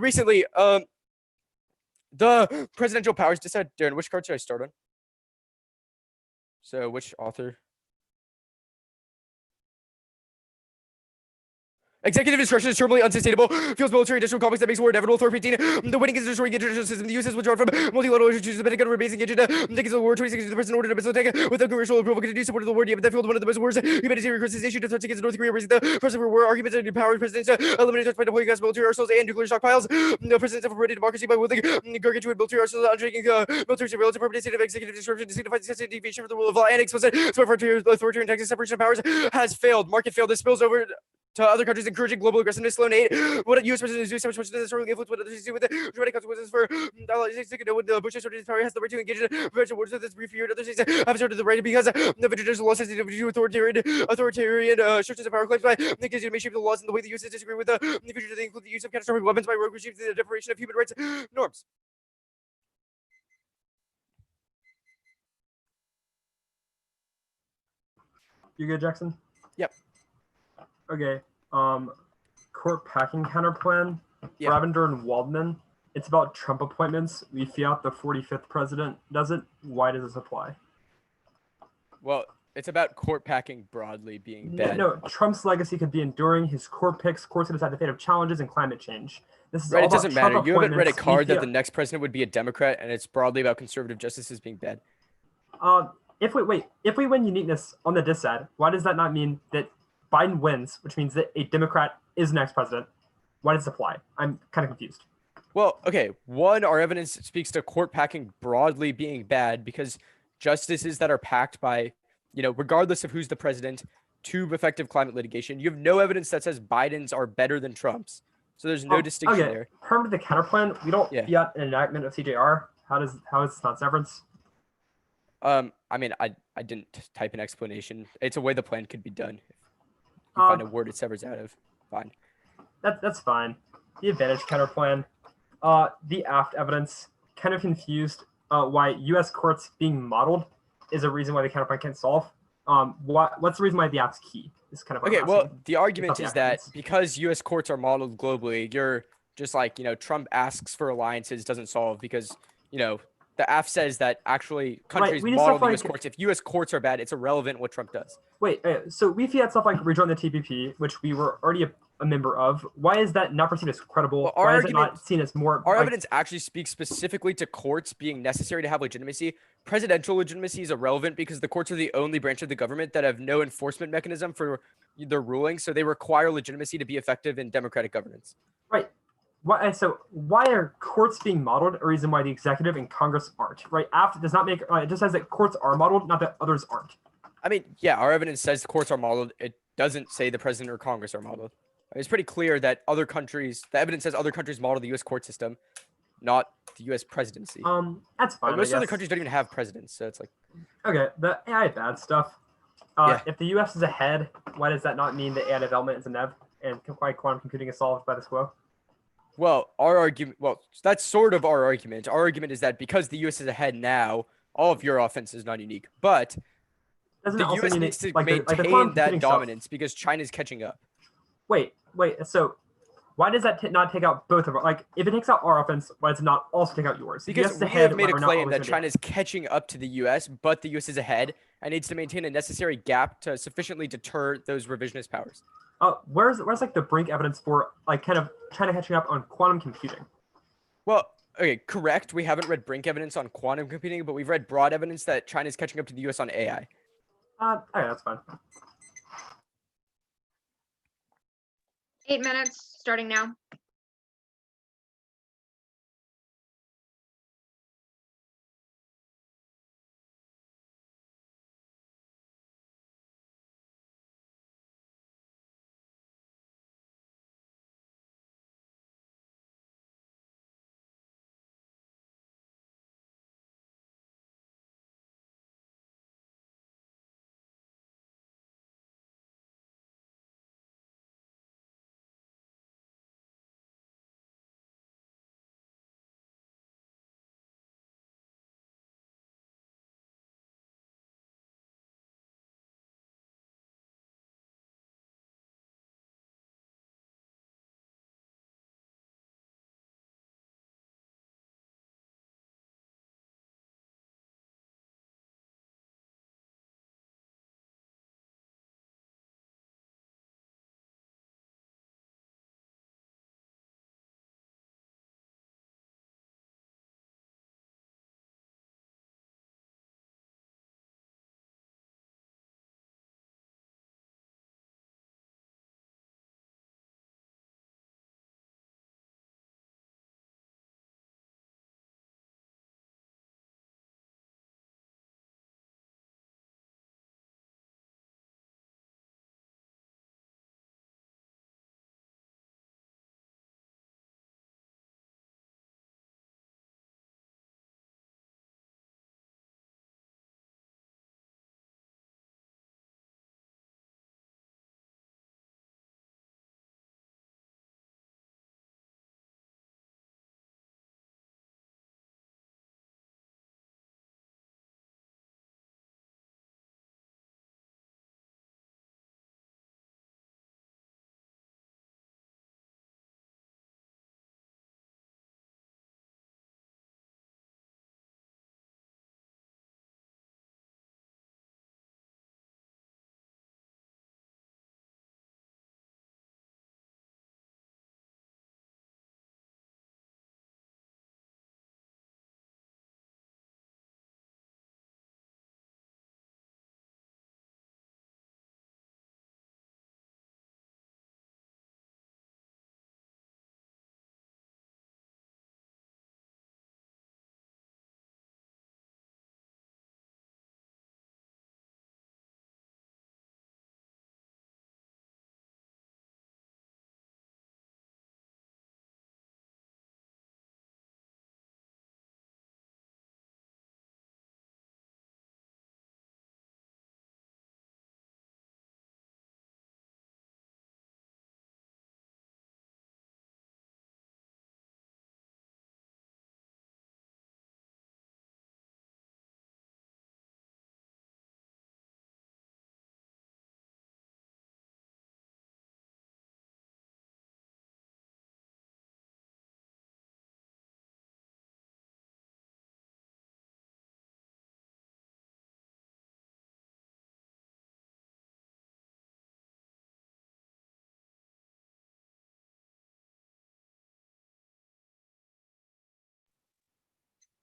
recently. The presidential powers decide. Darren, which card should I start on? So which author? Executive discretion is terminally unsustainable. Feels military additional complex that makes war inevitable. Thor 15. The winning is destroying international system. The U.S. is withdrawn from multilateral issues. The Pentagon remains engaged in the war. 26. The president ordered a missile attack without congressional approval. Continue support of the war. But that fueled one of the most wars. Humanitarian crisis issued to threats against North Korea. Raising the president for war arguments and empowering presidents to eliminate threats by deploying U.S. military arsenals and nuclear stockpiles. The presidents have operated democracy by wielding gargantuan military arsenals, undertaking military surveillance, a permanent state of executive disruption to signify successive deviation from the rule of law and explicit authoritarian Texas separation of powers has failed. Market failed. This spills over to other countries, encouraging global aggressiveness, slow aid. What U.S. president is doing so much to this influence what others do with it. Dramatic consequences for when the Bush historian power has the right to engage in prevention wars with this brief period. Other states have started the right because the international law says to authoritarian structures of power claims by engaging in shape the laws and the way the U.S. disagree with the future they include the use of catastrophic weapons by rogue regimes and the deprivation of human rights norms. You good, Jackson? Yep. Okay. Court packing counter plan. Yep. Ravender and Waldman. It's about Trump appointments. We fiat the 45th president does it. Why does this apply? Well, it's about court packing broadly being bad. No, Trump's legacy could be enduring. His court picks. Courts could decide the fate of challenges and climate change. This is Right, all it doesn't about Trump matter. You haven't read a appointments. card that the next president would be a Democrat, and it's broadly about conservative justices being bad. If we win uniqueness on the dissad, why does that not mean that Biden wins, which means that a Democrat is next president? Why does it apply? I'm kind of confused. Well, okay. One, our evidence speaks to court packing broadly being bad because justices that are packed by, regardless of who's the president, to effective climate litigation, you have no evidence that says Biden's are better than Trump's. So there's no distinction there. Permanent the counterplan, we don't fiat an enactment of CJR. How is this not severance? I mean, I didn't type an explanation. It's a way the plan could be done. If you find a word it severs out of, fine. That's fine. The advantage counterplan, the aft evidence, kind of confused why U.S. courts being modeled is a reason why the counterplan can't solve. What's the reason why the aft's key? Is kind of okay. Well, the argument is that because U.S. courts are modeled globally, you're just like Trump asks for alliances doesn't solve because the AF says that actually countries model the U.S. courts. If U.S. courts are bad, it's irrelevant what Trump does. Wait, so we fiat stuff like rejoin the TPP, which we were already a member of. Why is that not perceived as credible? Well, why is it not seen as more? Our evidence actually speaks specifically to courts being necessary to have legitimacy. Presidential legitimacy is irrelevant because the courts are the only branch of the government that have no enforcement mechanism for their rulings, so they require legitimacy to be effective in democratic governance. Right. Why are courts being modeled a reason why the executive and Congress aren't? Right. AFT does not make it just says that courts are modeled, not that others aren't. I mean, yeah, our evidence says the courts are modeled. It doesn't say the president or Congress are modeled. It's pretty clear that other countries, the evidence says other countries model the U.S. court system, not the U.S. presidency. That's fine. But most other countries don't even have presidents, so it's like. Okay, the AI bad stuff. If the U.S. is ahead, why does that not mean that AI development is a nev and why quantum computing is solved by the quo? Well, that's sort of our argument. Our argument is that because the U.S. is ahead now, all of your offense is not unique. But the U.S. needs to maintain that dominance because China's catching up. Wait. So why does that not take out both of our? If it takes out our offense, why does it not also take out yours? Because we have made a claim that China's catching up to the U.S., but the U.S. is ahead and needs to maintain a necessary gap to sufficiently deter those revisionist powers. Where's the brink evidence for kind of China catching up on quantum computing? Well, Okay, correct. We haven't read Brink evidence on quantum computing, but we've read broad evidence that China's catching up to the US on AI. Okay, that's fine. 8 minutes, starting now.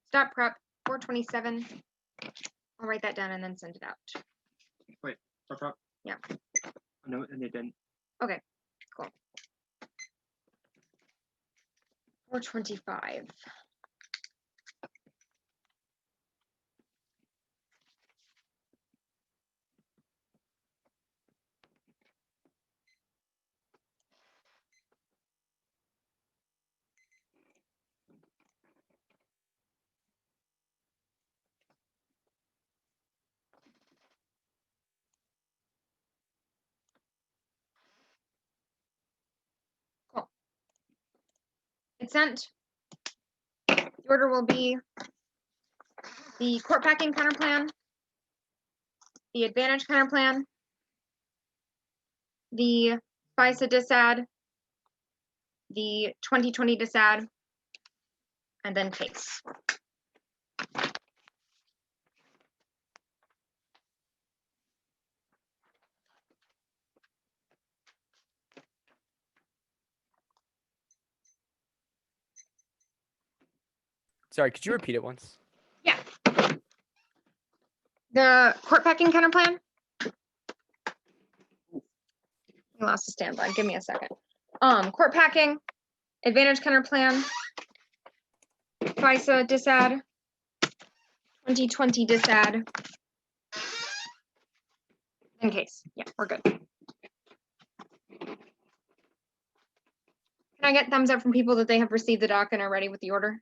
Stop prep, 427. I'll write that down and then send it out. Wait, stop. Yeah. No, and they didn't. Okay, cool. 425. Cool. It's sent. The order will be the court packing counterplan, the advantage counterplan, the FISA disad, the 2020 disad, and then case. Sorry, could you repeat it once? Yeah. The court packing counter plan. I lost a standby. Give me a second. Court packing, advantage counter plan, FISA disad, 2020 disad. In case, yeah, we're good. Can I get thumbs up from people that they have received the doc and are ready with the order?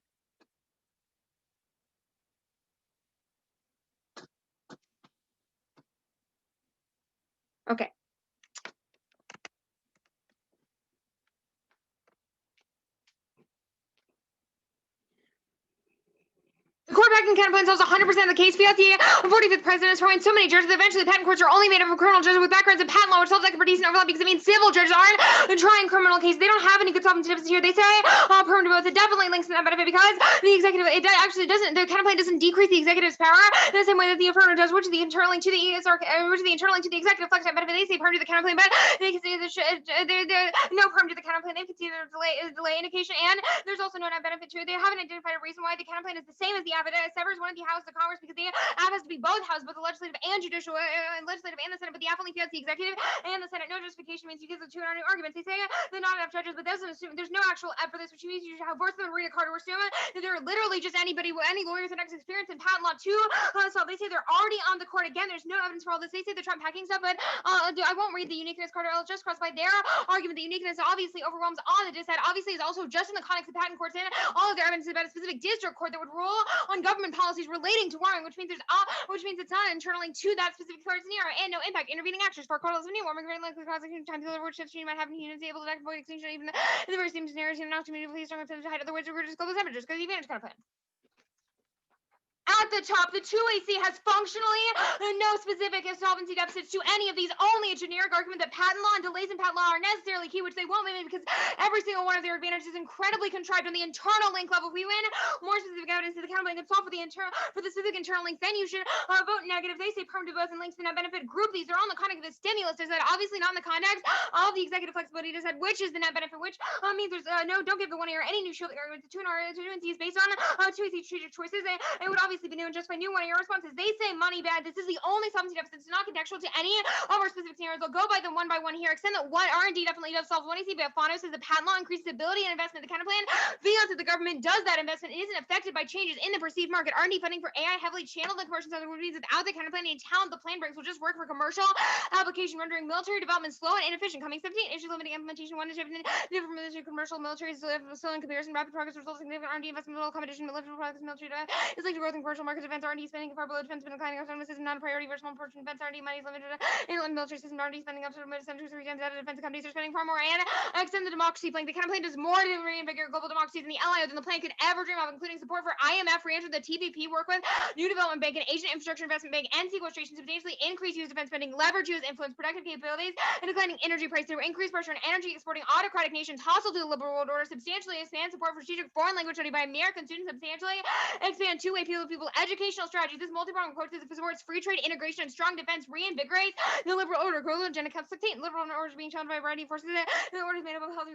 Okay. The court packing counter plan solves 100% of the case. The 45th president is throwing so many judges that eventually the patent courts are only made up of criminal judges with backgrounds in patent law, which solves expertise and overlap because it means civil judges aren't trying criminal cases. They don't have any good solvency deficits here. They say permanent both. It definitely links to that benefit because the executive, actually doesn't, the counter plan doesn't decrease the executive's power in the same way that the affirmative does, which is the internal link to the ESR, which is the internal link to the executive flex that benefit. They say permanent to the counter plan, but they can say there's no permanent to the counter plan. They can see there's delay indication, and there's also no net benefit to it. They haven't identified a reason why the counter plan is the same as the affidavit. It severs one of the House of Congress because the app has to be both houses, both the legislative and judicial, legislative and the Senate, but the app only fails the executive and the Senate. No justification means because of two new arguments. They say they're not enough judges, but that doesn't assume there's no actual app for this, which means you should have Borsman and Maria Carter assume that they're literally just anybody, any lawyers that have experience in patent law too. So they say they're already on the court again. There's no evidence for all this. They say the Trump hacking stuff, but I won't read the uniqueness Carter. I'll just cross by their argument. The uniqueness obviously overwhelms on the dissent. Obviously is also just in the context of patent courts and all of their evidence is about a specific district court that would rule on government policies relating to warming, which means it's not internaling to that specific court scenario and no impact. Intervening actions for court of warming very likely causing time to which shifts you might have units able to avoid extinction even in the very same scenarios and not to immediately strong to hide otherwise we're just global temperatures because the advantage kind of plan. At the top, the 2AC has functionally no specific solvency deficits to any of these, only a generic argument that patent law and delays in patent law are necessarily key, which they won't win because every single one of their advantages is incredibly contrived on the internal link level. If we win more specific evidence to the counterplane can solve for the specific internal link, then you should vote negative. They say permanent both and links to net benefit. Group these, they're all in the context of the stimulus. Is that obviously not in the context of the executive flexibility decide which is the net benefit, which means there's don't give the 1 year any new shield argument. The 2 and is based on 2AC strategic choices. It would obviously be new and just by new 1 year responses. They say money bad. This is the only solvency deficit. It's not contextual to any of our specific scenarios. They'll go by them one by one here. Extend that what R&D definitely does solve 1AC, but Fano says the patent law increases ability and investment. The counter plan feels that the government does that investment. It isn't affected by changes in the perceived market. R&D funding for AI heavily channeled the commercial sector, which means without the counter plan, any talent the plan brings will just work for commercial application, rendering military development slow and inefficient. Coming 17, issue limiting implementation. 1 is different from military commercial. Military is still in comparison. Rapid progress results in significant R&D investment. Little competition. Military products. Military is linked to growth in commercial markets. Defense R&D spending far below defense spending. Declining autonomous system not a priority. Very small portion. Defense R&D money is limited. Inland military system R&D spending up to centuries 3 times out of defense companies are spending far more and extend the democracy plank. The kind of plan does more to reinvigorate global democracies in the LIO than the plan could ever dream of, including support for IMF, re-enter the TPP, work with New Development Bank and Asian Infrastructure Investment Bank, and sequestration, substantially increase U.S. defense spending, leverage U.S. influence, productive capabilities, and declining energy price through increased pressure on energy exporting autocratic nations hostile to the liberal world order, substantially expand support for strategic foreign language study by American students, substantially expand two-way people educational strategy. This multi-pronged approach supports free trade, integration, and strong defense, reinvigorates the liberal order. Global agenda comes 16. Liberal order is being challenged by a variety of forces. The order is made up of healthy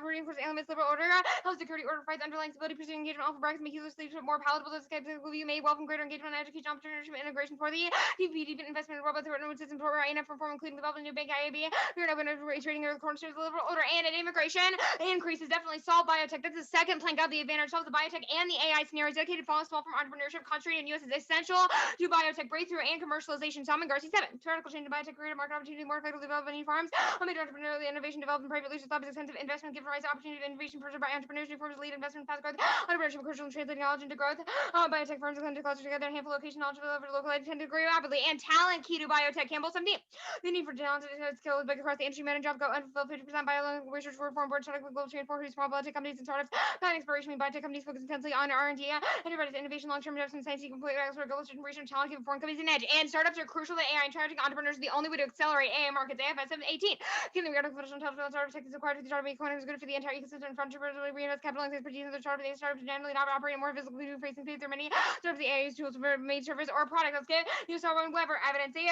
reinforced elements. Liberal order, health security order fights underlying stability, pursuing engagement, offer brackets, make useless leadership more palatable to escape. You may welcome greater engagement, education, entrepreneurship, integration for the TPP, deep investment in robot threat system for INF reform, including developing new bank IAB. We're not going to trading the cornerstones of the liberal order and immigration increases definitely solve biotech. That's the second plank of the advantage. Solves the biotech and the AI scenarios. Dedicated falling small from entrepreneurship, concentrated in U.S. is essential to biotech breakthrough and commercialization. Salman Garcia 7. Theoretical change in biotech created market opportunity more effectively develop new farms. Made entrepreneurial innovation developed in private leadership labs, extensive investment give rise to opportunity of innovation pursued by entrepreneurs, reforms lead investment fast growth, entrepreneurship, crucial in translating knowledge into growth. Biotech firms are to closer together, a handful of location knowledge delivered to local tend to grow rapidly. And talent key to biotech. Campbell 17. The need for talented skills big across the industry. Men and job go unfulfilled 50% biological research reform board startup global trade for small biotech companies and startups. Patent expiration mean biotech companies focus intensely on R&D. Enterprise innovation long-term depths and science, complete expert, global generation, challenge, foreign companies, and edge. And startups are crucial to AI and charging entrepreneurs are the only way to accelerate AI markets. AFS 718. Can the artificial intelligence startup techniques acquired for the startup economy is good for the entire ecosystem. Front really reinvest capital and expertise in the startup. They startups generally not operating more physically facing there are many startups the AI tools for made service or product. Let's get you saw one Weber evidence. They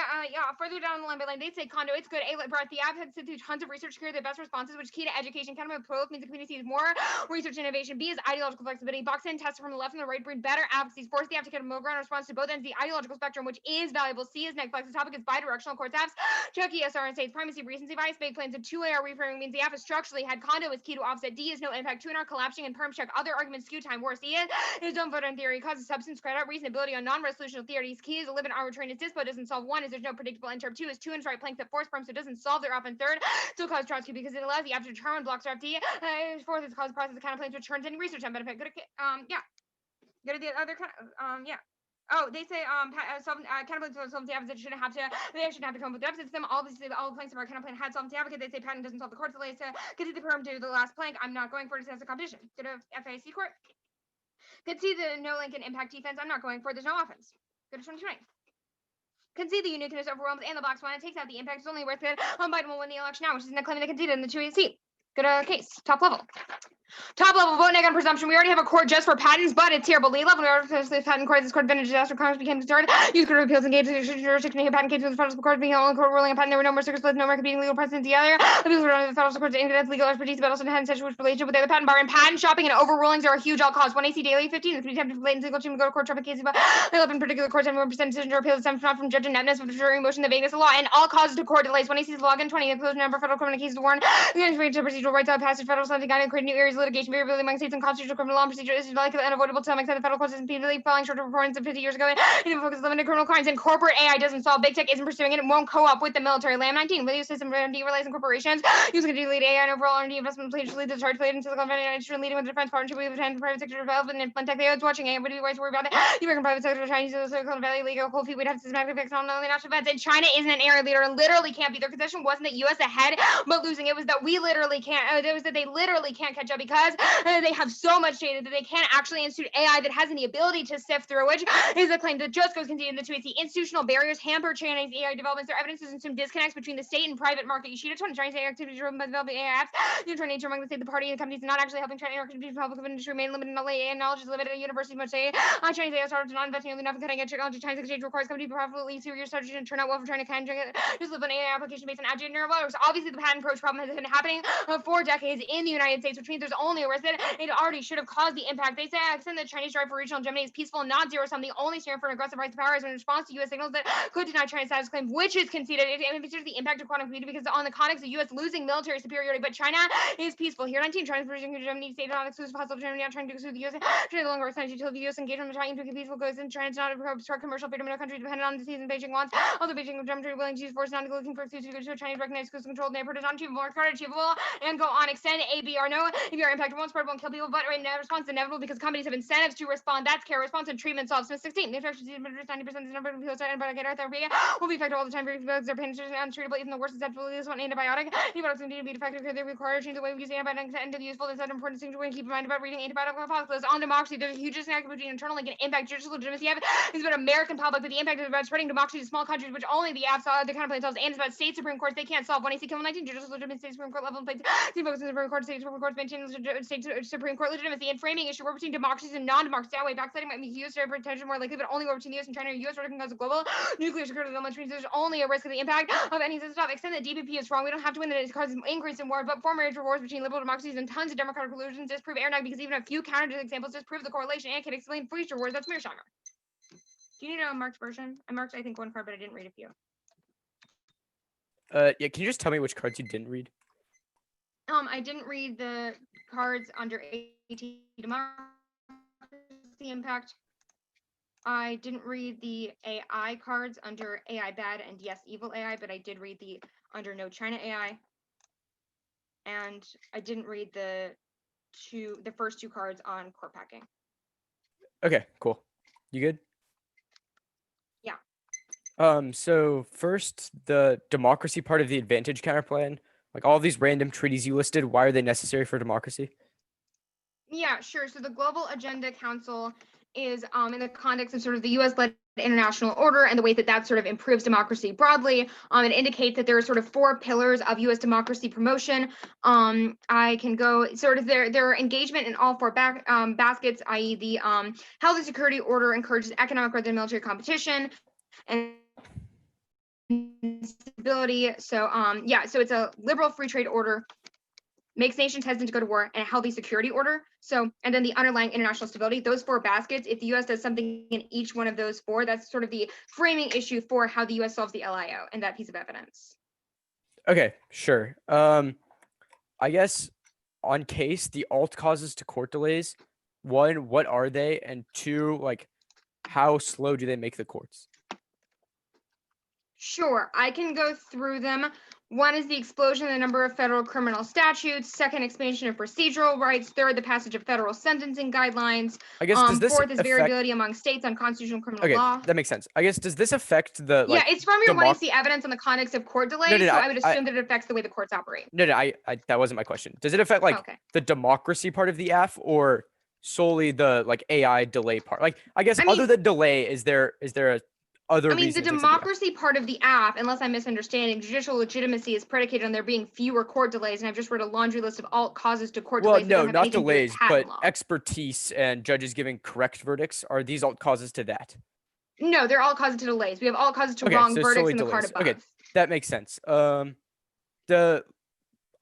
further down the line, but like they say Caddo, it's good. A brought the app had through tons of research to create the best responses, which key to education. Kind of approach means the community sees more research innovation. B is ideological flexibility. Box in test from the left and the right bring better advocacy. Force the app to get a more ground response to both ends of the ideological spectrum, which is valuable. C is next flex. The topic is bidirectional course apps. Check ESR and states primacy, recency bias, big plans, and two-layer reframing means the app is structurally had Caddo is key to offset. D is no impact. 2 and R collapsing and perm check. Other arguments skew time. Worse. E is don't vote on theory. Causes substance credit. Reasonability on non-resolutional theories. Key is a live in arbitrary and dispo doesn't solve. 1 is there's no predictable interrupt. 2 is 2 and right planks that force perm so it doesn't solve their often. 3rd still cause Trotsky because it allows the app to determine blocks or FD. 4th is cause process kind of plans which turns any research on benefit. Go to Go to the other kind of Oh, they say counterplane solvency advocates shouldn't have to. They shouldn't have to come with the opposite system. All planks of our counterplane had solvency advocate. They say patent doesn't solve the court delays to get to the perm to the last plank. I'm not going for it as a competition. Go to FAC court. Concede the no link and impact defense. I'm not going for it. There's no offense. Go to 2020. Concede the uniqueness overwhelms and the box one. It takes out the impact. It's only worth it. Biden will win the election now, which is not claiming they conceded in the 2 seat. Go to case. Top level. Top level vote neg on presumption. We already have a court just for patents, but it's terrible. The level of the patent court, this court been a disaster. Congress became concerned. Use court of appeals and engaged in jurisdiction of patent cases with the federal court being only court ruling a patent. There were no more circuits with no more competing legal precedents. The other appeals were on the federal court's independence, legal expertise, but also had such which relationship with the other patent bar and patent shopping and overrulings are a huge all cause. 1 AC daily 15 is attempted for latent single team to go to court traffic cases, but 11 particular courts 71% decision or appeals stems not from judge ineptness, but jury motion, the vagueness of law, and all causes to court delays. 1 AC's login 20 appeals number of federal criminal cases warned against procedural rights of passage federal something guiding create new areas of litigation variability among states and constitutional criminal law and procedure is likely unavoidable to some extent. The federal courts is repeatedly falling short of performance of 50 years ago and even focus limited criminal crimes. And corporate AI doesn't solve. Big tech isn't pursuing it. It won't co-op with the military. LAM 19 with use system R&D relies on corporations using a delete AI and overall R&D investment pledge to lead the charge played in Silicon Valley and leading with the defense partnership with the private sector development and fintech. They watching AI. What do you guys worry about it? The American private sector Chinese Silicon Valley legal cold feet would have systematic effects on only national defense. And China isn't an area leader and literally can't be. Their concession wasn't that US ahead but losing. It was that we literally can't. It was that they literally can't catch up because they have so much data that they can't actually institute AI that has any ability to sift through, which is a claim that just goes contained in the 2 AC. Institutional barriers hamper Chinese AI developments. Their evidence is some disconnects between the state and private market. Yoshida 20 Chinese AI activity driven by developing AI apps. The internal nature among the state, the party, and the companies not actually helping China companies from public industry remain limited. AI knowledge is limited. Universities much say Chinese AI startups are not investing only enough in cutting edge technology. Chinese exchange requires companies to profitably serious strategies and turn out well for China can just live an AI application based on agile neural networks. Obviously, the patent approach problem has been happening for decades in the United States, which means there's only a risk that it already should have caused the impact. They say extend the Chinese drive for regional hegemony is peaceful, not zero sum. The only stand for an aggressive right to power is in response to U.S. signals that could deny China's status claim, which is conceded. It features the impact of quantum computing because on the context of U.S. losing military superiority, but China is peaceful. Here 19, China's version of Germany stated on exclusive hostile Germany not trying to exclude the U.S. China no longer extends to the U.S. engagement trying to peaceful coexistence. China is not obstruct commercial freedom in a country dependent on the season Beijing wants. Although Beijing is Germany willing to use force, not looking for exclusive to a Chinese recognized controlled neighborhood is unachievable, more credit achievable, and go on. Extend ABR. No, if your impact won't spread, won't kill people, but response is inevitable because companies have incentives to respond. That's care response and treatment solves. Smith 16. The infection disease 90% of the number of people started antibiotic therapy will be effective all the time because they're penetrating and untreatable. Even the worst susceptible to this one antibiotic. Antibiotics need to be effective because they require change the way we use antibiotics and to the useful. That's an important thing to keep in mind about reading antibiotic apocalypse. On democracy, there's a huge disconnect between internal link and impact. Judicial legitimacy is about American public, but the impact is about spreading democracy to small countries, which only the apps the counterplay themselves, and it's about state supreme courts. They can't solve. 1 AC Kill 19 judicial legitimacy state supreme court level plates. See focus on the supreme court, state supreme courts maintain state supreme court legitimacy and framing issue war between democracies and non-democracies. That way, backsliding might make U.S. potential more likely, but only war between the U.S. and China or U.S. can cause a global nuclear security development, which means there's only a risk of the impact of any system. Extend that DPP is wrong. We don't have to win that it causes increase in war, but former major wars between liberal democracies and tons of democratic collusions disprove airnag because even a few counter examples disprove the correlation and can explain future wars. That's Mearsheimer. Do you need a marked version? I marked, I think, one card, but I didn't read a few. Yeah, can you just tell me which cards you didn't read? I didn't read the cards under AT democracy impact. I didn't read the AI cards under AI bad and yes evil AI, but I did read the under no China AI. And I didn't read the first 2 cards on court packing. Okay, cool. You good? Yeah. So first, the democracy part of the advantage counterplan. Like all these random treaties you listed, why are they necessary for democracy? Yeah, sure. So the Global Agenda Council is in the context of sort of the U.S.-led international order and the way that that sort of improves democracy broadly. It indicates that there are sort of 4 pillars of U.S. democracy promotion. I can go sort of their engagement in all 4 baskets, i.e. the health and security order encourages economic rather than military competition and stability. So yeah, so it's a liberal free trade order, makes nations hesitant to go to war, and a healthy security order. So, and then the underlying international stability, those 4 baskets, if the U.S. does something in each one of those 4, that's sort of the framing issue for how the U.S. solves the LIO and that piece of evidence. Okay, sure. I guess on case, the alt causes to court delays, 1, what are they? And 2, like, how slow do they make the courts? Sure, I can go through them. 1 is the explosion in the number of federal criminal statutes. 2nd, expansion of procedural rights. 3rd, the passage of federal sentencing guidelines. I guess does this 4th is affect... variability among states on constitutional criminal Okay, law. that makes sense. I guess does this affect the Yeah, it's from your wanting to see evidence on the context of court delays, so I would assume that it affects the way the courts operate. No, I that wasn't my question. Does it affect like the democracy part of the F or solely the like AI delay part? Like, I guess other than delay, is there a other reason? The democracy part of the app, unless I'm misunderstanding, judicial legitimacy is predicated on there being fewer court delays, and I've just read a laundry list of alt causes to court delays. Well, no, not delays, but expertise and judges giving correct verdicts. Are these alt causes to that? No, they're all causes to delays. We have all causes to wrong verdicts in the part above. Okay, that makes sense. I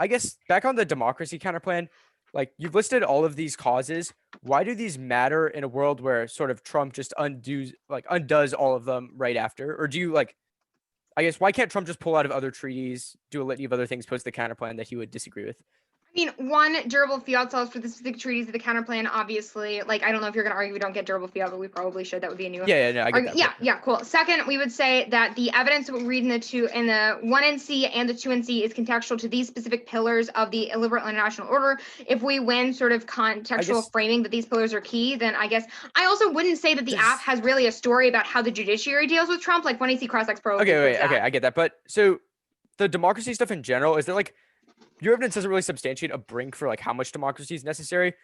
guess back on the democracy counterplan, like you've listed all of these causes. Why do these matter in a world where sort of Trump just undoes all of them right after? Or do you like, I guess, why can't Trump just pull out of other treaties, do a litany of other things post the counterplan that he would disagree with? I mean, 1, durable fiat solves for the specific treaties of the counterplan, obviously. Like, I don't know if you're going to argue we don't get durable fiat, but we probably should. That would be a new one. Yeah, no, I get that. Yeah, cool. 2nd, we would say that the evidence that we read in the 1NC and the 2NC is contextual to these specific pillars of the illiberal international order. If we win sort of contextual framing that these pillars are key, then I guess I also wouldn't say that the app has really a story about how the judiciary deals with Trump. Like 1NC cross-ex pro. Okay, I get that. But so the democracy stuff in general, is there like, your evidence doesn't really substantiate a brink for like how much democracy is necessary.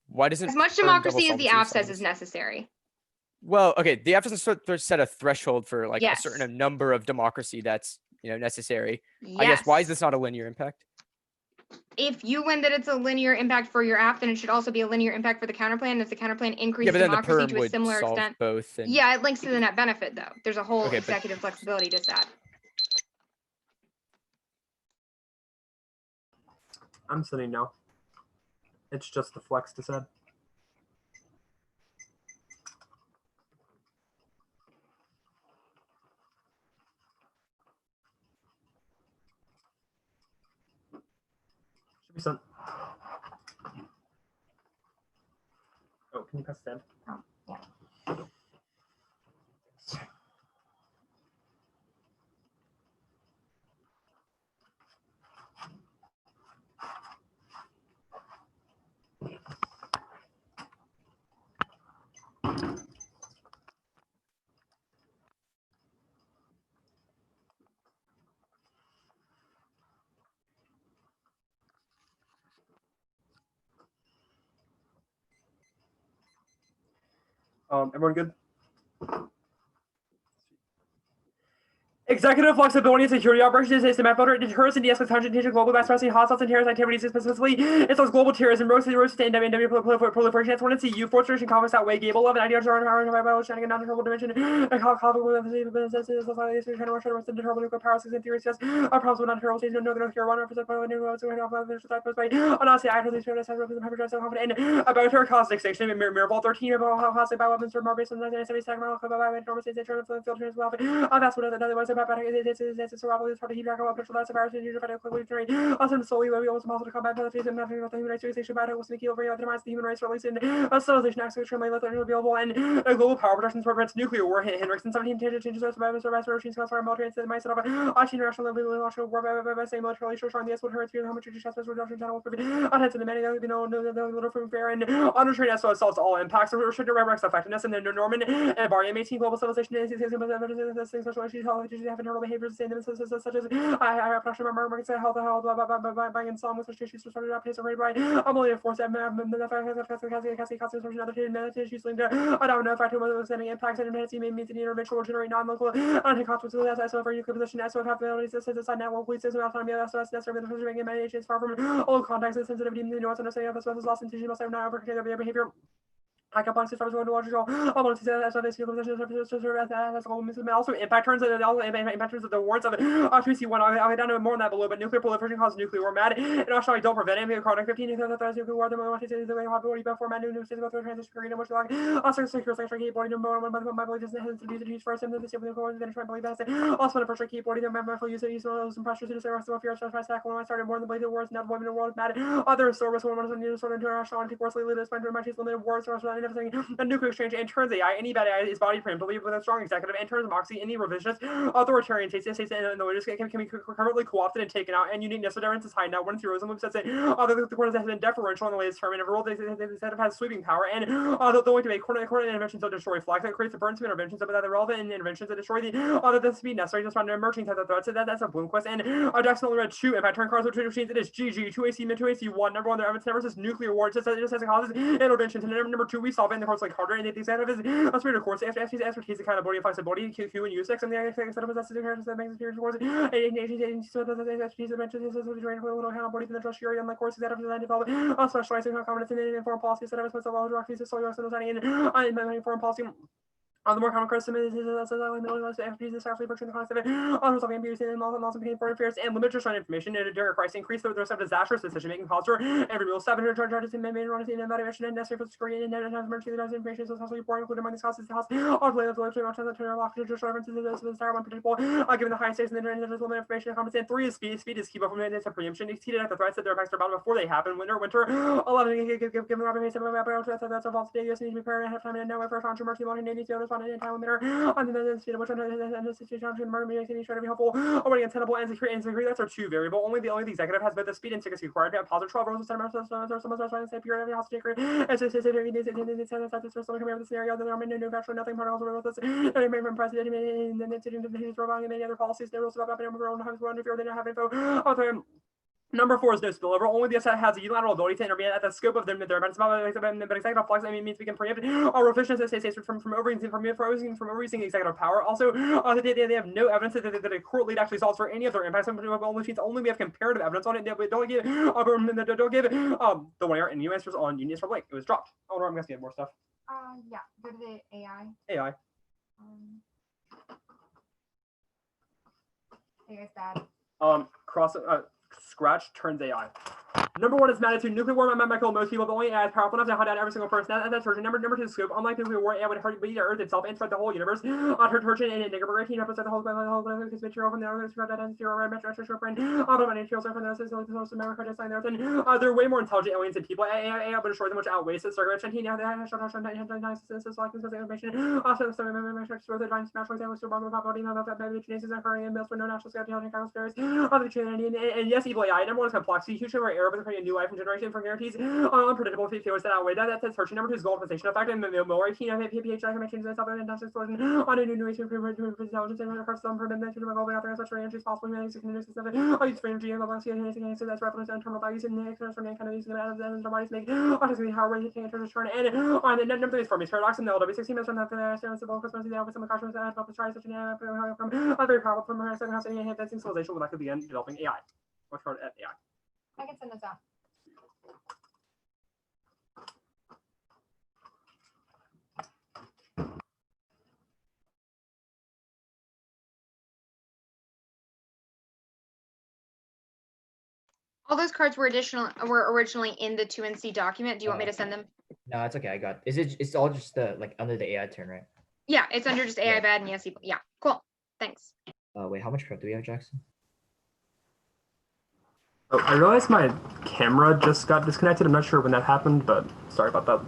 Why doesn't as much democracy as the app says is necessary? Well, okay, the app doesn't set a threshold for like a certain number of democracy that's necessary. I guess why is this not a linear impact? If you win that it's a linear impact for your app, then it should also be a linear impact for the counterplan. If the counterplan increases democracy to a similar extent, both. Yeah, it links to the net benefit though. There's a whole executive flexibility to that. I'm saying no. It's just the flex to said. Should be sent. Oh, can you press send? Oh, yeah. Everyone good? Executive flexibility and security operations is the method to deters and de-escalate confrontation, global mass pressing hostiles and terrorist activities, specifically it's those global terrorism, roasted and proliferation. That's one to see you fortification conflicts that way, Gable 11, ideas are about shining a non-terrible dimension, and conflict with the terrible nuclear power systems and theories, yes, our problems with non-terrible states, no, North Carolina, represent by the new honestly, I really feel so confident in about her cosmic extinction, Mirabal 13, about how hostile by weapons are more based on 1970 about normal states, filtering as well. That's what another was about. It's probably hard to keep track of official that's a virus and usually quickly train. Awesome, solely we almost impossible to combat penalties and nothing about the human rights situation about it was Nikki over optimize the human rights release and civilization acts extremely less available and global power production prevents nuclear war. Henriksen 17 changes us by Mr. Master Machines class for military and myself international level international war by same military showing the S1 hurts how much just reduction channel on heads of the many that no little from fair and on train so it solves all impacts of restricted reverse effectiveness and then Norman and Bar M18 global civilization and social issues internal behaviors, such as I production of markets, health, buying and selling with such issues to start to pace rate by ability to force that issues linked to I don't know if I was sending impacts and enhancing means the intervention will generate non-local consequences as well for your position as well capabilities as a network police system autonomy as necessary with the management far from all contacts and sensitivity in the nuance and understanding of as well as lost intention must have not overcome their behavior. I can box farmers going to watch it all. I want to see that as also impact turns and also impact turns of the warrants of RTC one. I don't know more on that below, but nuclear proliferation causes nuclear war mad. And also I don't prevent it. Chronic 15 nuclear war. The more is the way hobby before man new states about the transition period much like also secure section keyboard number one my belief is has to be used first and then the civil core then try to believe that's it. Also the first keyboard the member use some pressure to the service of fear so fast when I started more than believe the wars not women in the world mad. Other service one of the new sort of international and people leaders find very much limited wars or and everything. A nuclear exchange and turns AI, any bad AI is body frame, believe with a strong executive and turns Moxie, any revisionist, authoritarian states and the leaders can be currently co-opted and taken out, and uniqueness of difference is high now. One theorism loops that say, the court has been deferential in the latest term and ruled they said it has sweeping power, and the way to make court interventions that destroy flags that creates the burdensome interventions but that are relevant interventions that destroy the the speed necessary to respond to emerging type of threats. So that's a Bloomquist, and Jackson only read 2 impact turn cards with 2 machines. It is GG 2AC mid 2AC1 number 1. Their evidence never says nuclear war. It just has causes interventions. And number 2 we solve it in the courts like harder and the extent of his spirit course after FT's expertise accountability and flexibility QQ and USEX and the extent of his characters that makes experience course so the expertise mentions is the drain for little accountability to the trust area and the courses that have designed development specializing confidence in foreign policy that have special law directors so you're in foreign policy. The more common criticism is FPs is actually pushing the concept of others of abuse and loss of foreign affairs and limited just on information and during a crisis increase the risk of disastrous decision-making posture and reveal 700 charges in main running in evaluation and necessary for the screen and emergency information is especially important including among these causes the house of the live much of the turn off to just references to this entire one predictable given the high stakes and the limited information comments and 3 is speed is keep up from it's a preemption exceeded at the threats that their effects are bound before they happen winter 11 given the Robin Mason that's a false day you need to prepare and have time and know if our mercy wanting to the other in time limiter on the speed of which the situation murder meeting try to be helpful already untenable and security that's our 2 variable only the executive has but the speed and tickets required to have positive 12 rows of center say period of the house taker as it says if it needs for someone coming up with the scenario then there are no actually nothing protocols with this and from president and then sitting to his robot and many other policies there also about number one how to fear they don't have info Number 4 is no spillover. Only the asset has a unilateral ability to intervene at the scope of their events. But executive flex means we can preempt our efficiency states from overusing executive power. Also, they have no evidence that a court lead actually solves for any of their impacts. Only we have comparative evidence on it. Don't give the winner and new answers on Union's Republic. It was dropped. Oh no, I'm gonna get more stuff. Yeah. Go to the AI. AI. AI's bad. Scratch turns AI. Number 1 is magnitude. Nuclear war might kill most people, but only as powerful enough to hunt down every single person. That's version. Number 2 is scope. Unlike nuclear war, AI would hurt the Earth itself and spread the whole universe. Turchin and Nigger team represent the whole material from the other spread that and zero red metro print. Automatic materials are from the South America just like there. They're way more intelligent aliens than people. AI would destroy them, which outweighs it. Circuit and now they have shut information. Also, some the advanced natural examples of property now that baby genesis occurring in mills with no natural skeleton characters. And yes, evil AI. Number 1 is complexity. Huge number of error with creating new life and generation for guarantees unpredictable failures that outweigh that. That's searching. Number 2 is gold position effect and the Miller team of PPH dimensions and self-intense explosion on a new ways to improve intelligence and across some permanent to evolving out there as much energy as possible. Use energy and level so that's reference and terminal values and the external from kind of using them as the bodies make automatically how we're taking a turn and on the number 3 is Fermi's paradox and the LW16 minutes from the standards of all Christmas the with some cautions that help us try such an from a very powerful from her second house and advancing civilization will likely begin developing AI. What's called at AI. I can send this out. All those cards were originally in the 2NC document. Do you want me to send them? No, it's okay. I got. It's all just the like under the AI turn, right? Yeah, it's under just AI bad and yes, yeah. Cool. Thanks. Wait, how much prep do we have, Jackson? Oh, I realized my camera just got disconnected. I'm not sure when that happened, but sorry about that.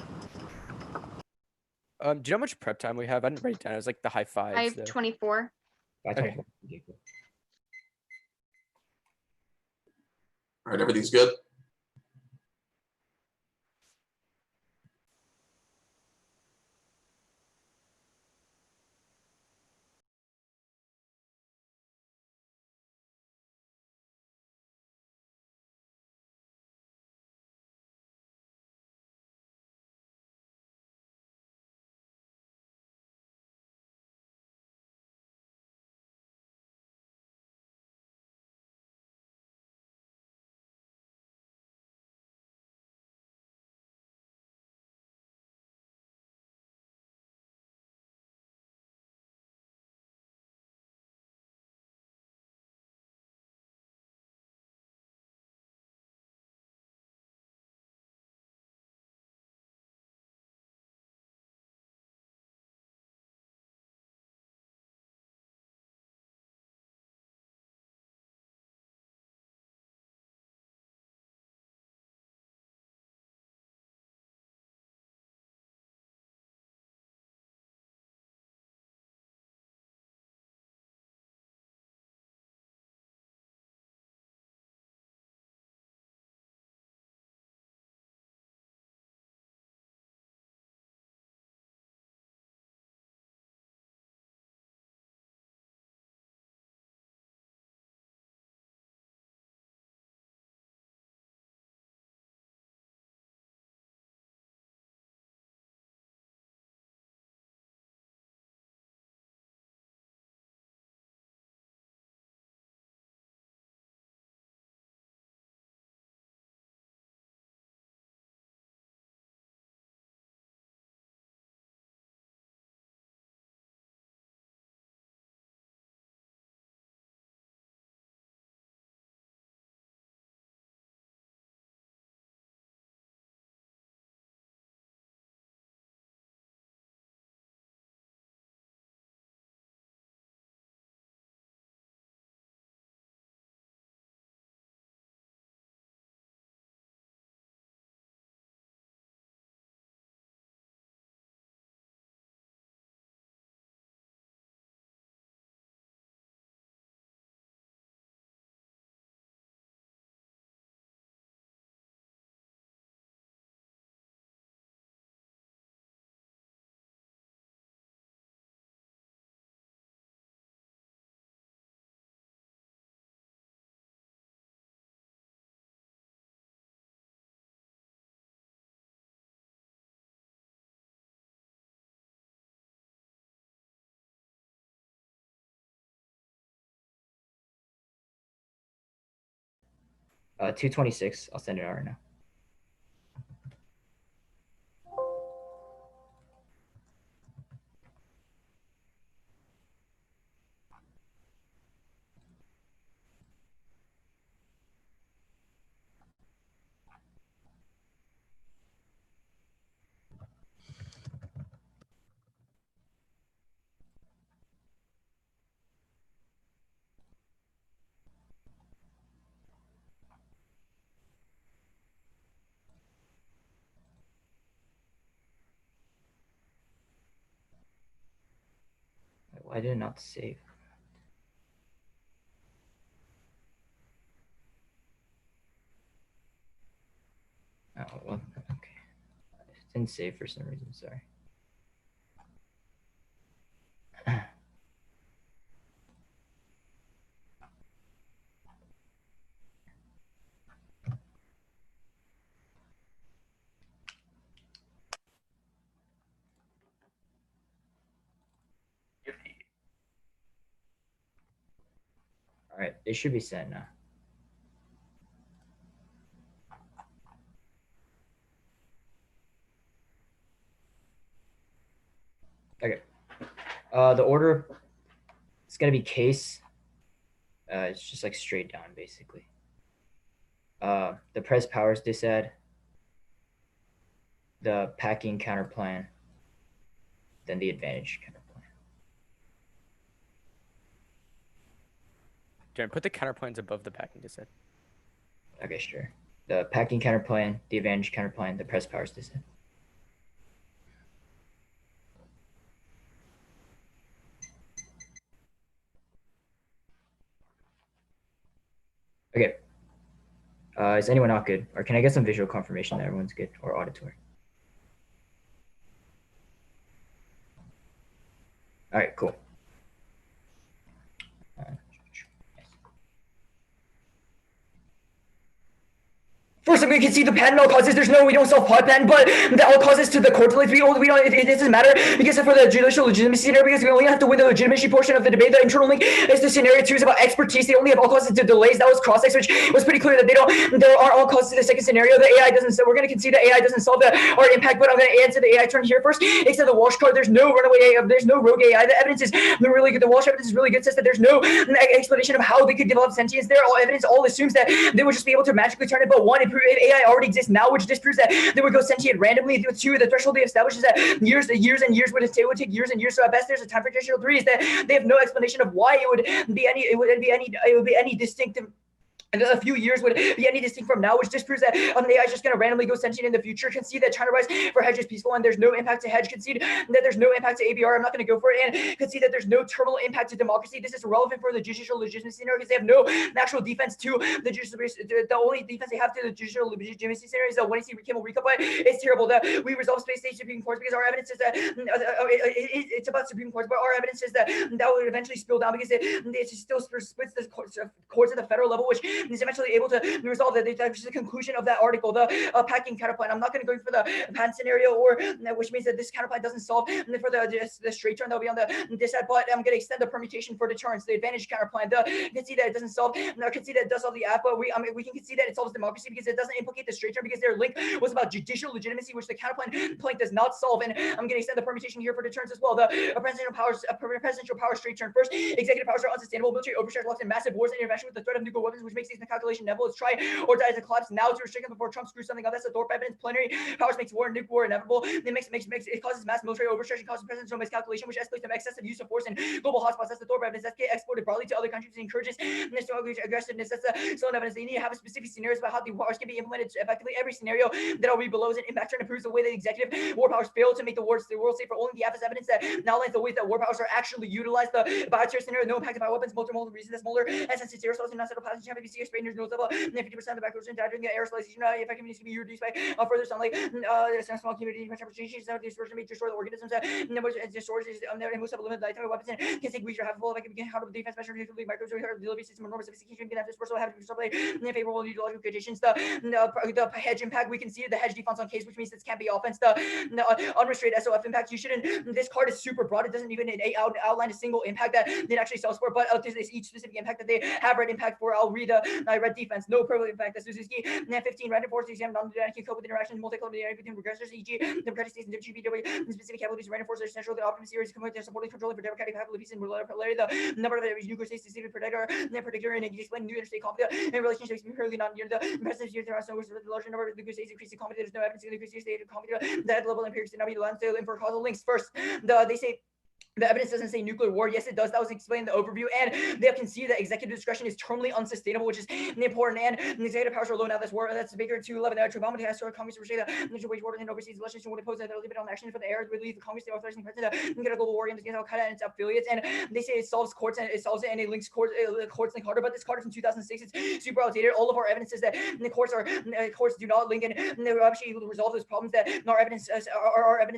Do you know how much prep time we have? I didn't write it down. It was like the high 5s. I have 24. Okay. All right, everything's good. 226. I'll send it out right now. Why did it not save? Oh, well, okay. It didn't save for some reason, sorry. All right, they should be sent now. Okay. The order, it's gonna be case. It's just like straight down, basically. The press powers disadd, the packing counter plan, then the advantage counter plan. Darren, put the counterpoints above the packing disadd. Okay, sure. The packing counter plan, the advantage counter plan, the press powers disadd. Okay. Is anyone not good? Or can I get some visual confirmation that everyone's good, or auditory? All right, cool. First, we can see the patent all causes. We don't solve pod patent, but the all causes to the court delays. We don't. It doesn't matter because for the judicial legitimacy scenario, because we only have to win the legitimacy portion of the debate. The internal link is the scenario 2 is about expertise. They only have all causes to delays. That was cross-ex, which was pretty clear that they don't. There are all causes to the second scenario. The AI doesn't. So we're going to concede that AI doesn't solve the our impact, but I'm going to answer the AI turn here first. Except the Walsh card. There's no runaway AI. There's no rogue AI. The evidence is really good. The Walsh evidence is really good. Says that there's no explanation of how they could develop sentience. There, all evidence all assumes that they would just be able to magically turn it. But one, if AI already exists now, which disproves that they would go sentient randomly. 2, the threshold they established is that years and years would take years and years. So at best, there's a time for threshold. 3 is that they have no explanation of why it would be any distinctive. And a few years would be any distinct from now, which disproves that the AI is just going to randomly go sentient in the future. Concede that China rise for hedge is peaceful and there's no impact to hedge. Concede that there's no impact to ABR. I'm not going to go for it. And concede that there's no terminal impact to democracy. This is relevant for the judicial legitimacy scenario because they have no natural defense to the judicial. The only defense they have to the judicial legitimacy scenario is that when I see Kim will recap it, it's terrible that we resolve space state Supreme Courts because our evidence is that it's about Supreme Courts, but our evidence is that would eventually spill down because it still splits the courts at the federal level, which is eventually able to resolve that. That's just the conclusion of that article, the packing counterplan. I'm not going to go for the patent scenario, or which means that this counterplan doesn't solve for the straight turn. That'll be on the disadd, but I'm going to extend the permutation for deterrence, the advantage counterplan. You can see that it doesn't solve. I can see that it does solve the app, but we can see that it solves democracy because it doesn't implicate the straight turn because their link was about judicial legitimacy, which the counterplan plank does not solve. And I'm going to extend the permutation here for deterrence as well. The presidential power straight turn. First, executive powers are unsustainable. Military overstretch locks in massive wars and intervention with the threat of nuclear weapons, which makes these calculation never. Let's try or die as a collapse now to restrict them before Trump screws something up. That's the Thorpe evidence. Plenary powers makes war and nuke war inevitable. It causes mass military overstretch and causes presidential miscalculation, which escalates to excessive use of force and global hotspots. That's the Thorpe evidence. That's exported broadly to other countries and encourages aggressiveness. That's the Sloan evidence. They need to have a specific scenarios about how the powers can be implemented effectively. Every scenario that I'll read below is an impact turn improves the way the executive war powers fail to make the world safer. Only the FS evidence that now lines the way that war powers are actually utilized. The bioterror scenario, no impact of weapons, multiple reasons. That's Mueller, essence, aerosols, and non-settled pathogens, champion, BC, sprayers, nose level, 50% of the backwards and during the aerosolization effectiveness can be reduced by further sunlight. Small community temperature, some dispersion may destroy the organisms. Disorders, most have limited lifetime weapons and can take weeks or half full. Like it can handle the defense measure, microbes, delivery system, enormous sophistication, can have dispersal, have supply favorable ideological conditions. The hedge impact, we can see the hedge defense on case, which means this can't be offense. The unrestrained SOF impact, you shouldn't. This card is super broad. It doesn't even outline a single impact that it actually sells for, but each specific impact that they have read impact for. I'll read the red defense, no privilege effect. That's Suzuki. 15 red enforced exam non-dynamic cope with interactions, multi-club dynamic between regressors, e.g. Democratic states and WGBW. Specific capabilities red enforcers essential the optimum series committed to supporting control over democratic capabilities and polarity. The number of nuclear states to predictor and explain new interstate conflict and relationships purely non-near the impressive years there are so the larger number of nuclear states increasing conflict. There's no evidence of the increasing state of conflict that level empirics did not be lens to for causal links. First, they say the evidence doesn't say nuclear war. Yes, it does. That was explained in the overview. And they have conceded that executive discretion is terminally unsustainable, which is important. And the executive powers are low now. That's war. That's Baker 211. The Obama has sort of Congress to the wage war and overseas legislation would impose a limit on actions for the air. Relieve the Congress, the authorizing president to get a global war against Al Qaeda and its affiliates. And they say it solves courts and it solves it and it links courts link Carter. But this Carter from 2006 is super outdated. All of our evidence is that the courts do not link and they actually resolve those problems that our evidence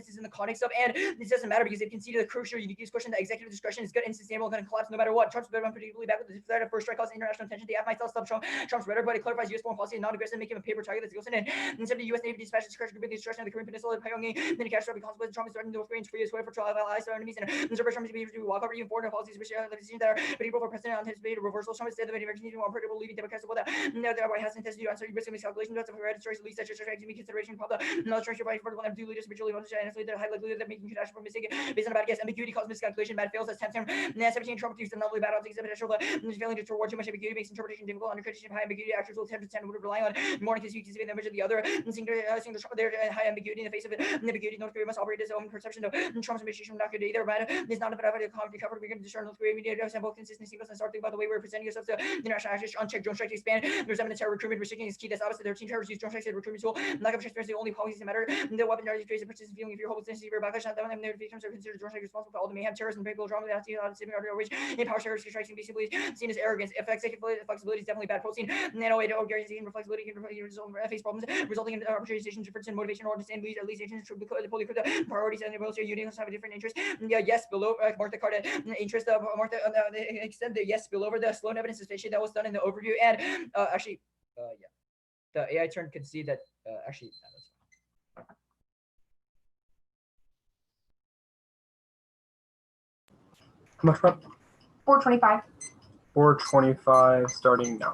is in the context of. And this doesn't matter because they conceded the crucial unique question that executive discretion is good and sustainable, going to collapse no matter what. Trump's better unpredictably back with the threat of first strike causing international tension. The F might stop Trump's rhetoric, but it clarifies U.S. foreign policy and non-aggressive, make him a paper target that's goes in. Instead of the U.S. Navy dispatches discretion to bring the destruction of the Korean Peninsula, Pyongyang, then a catastrophic consequence. Trump is threatening North Koreans free as well for trial of allies, their enemies, and observer Trump is being to walk over even foreign policies, which are the decisions that are predictable for president anticipated reversal. Trump has said that many Americans need to be more predictable, leaving Democrats about that. No, the White House intends to do answer risk miscalculations. That's a hereditary least that should take consideration of the military by for one of two leaders, virtually one and the high likelihood that making catastrophe mistake based on a bad guess, ambiguity causes miscalculation, bad fails as 10th term. 17 Trump used anomaly bad objects of potential failing to reward too much ambiguity makes interpretation difficult. Under criticism, high ambiguity actors will tend would rely on more because you can see the image of the other. Seeing there high ambiguity in the face of it. Ambiguity, North Korea must operate its own perception of Trump's administration not good either. But it's not about a conflict covered. We can discern North Korea media sample consistency and start thinking about the way we're presenting ourselves to international actors. Unchecked drone strikes expand. There's evidence terror recruitment restricting is key. That's opposite. 13 terrorists use drone strikes as a recruitment tool. Lack of transparency, only policies that matter. The weapon knowledge creates a persistent feeling if your hopelessness for backlash. Not them. Their victims are considered drone strikes responsible for all the mayhem, terrorism, people drama, that which empower terrorist strikes can be simply seen as arrogance. If executive flexibility is definitely bad. Posting nano organization flexibility can face problems, resulting in arbitrary difference in motivation or understanding at least agents should fully put the priorities and the military unions have a different interest. Yeah, yes, below Martha Carter interest of Martha extend the yes below over the Sloan evidence sufficient that was done in the overview and actually yeah, the AI turn could see that actually. How much prep? 425. 425 starting now.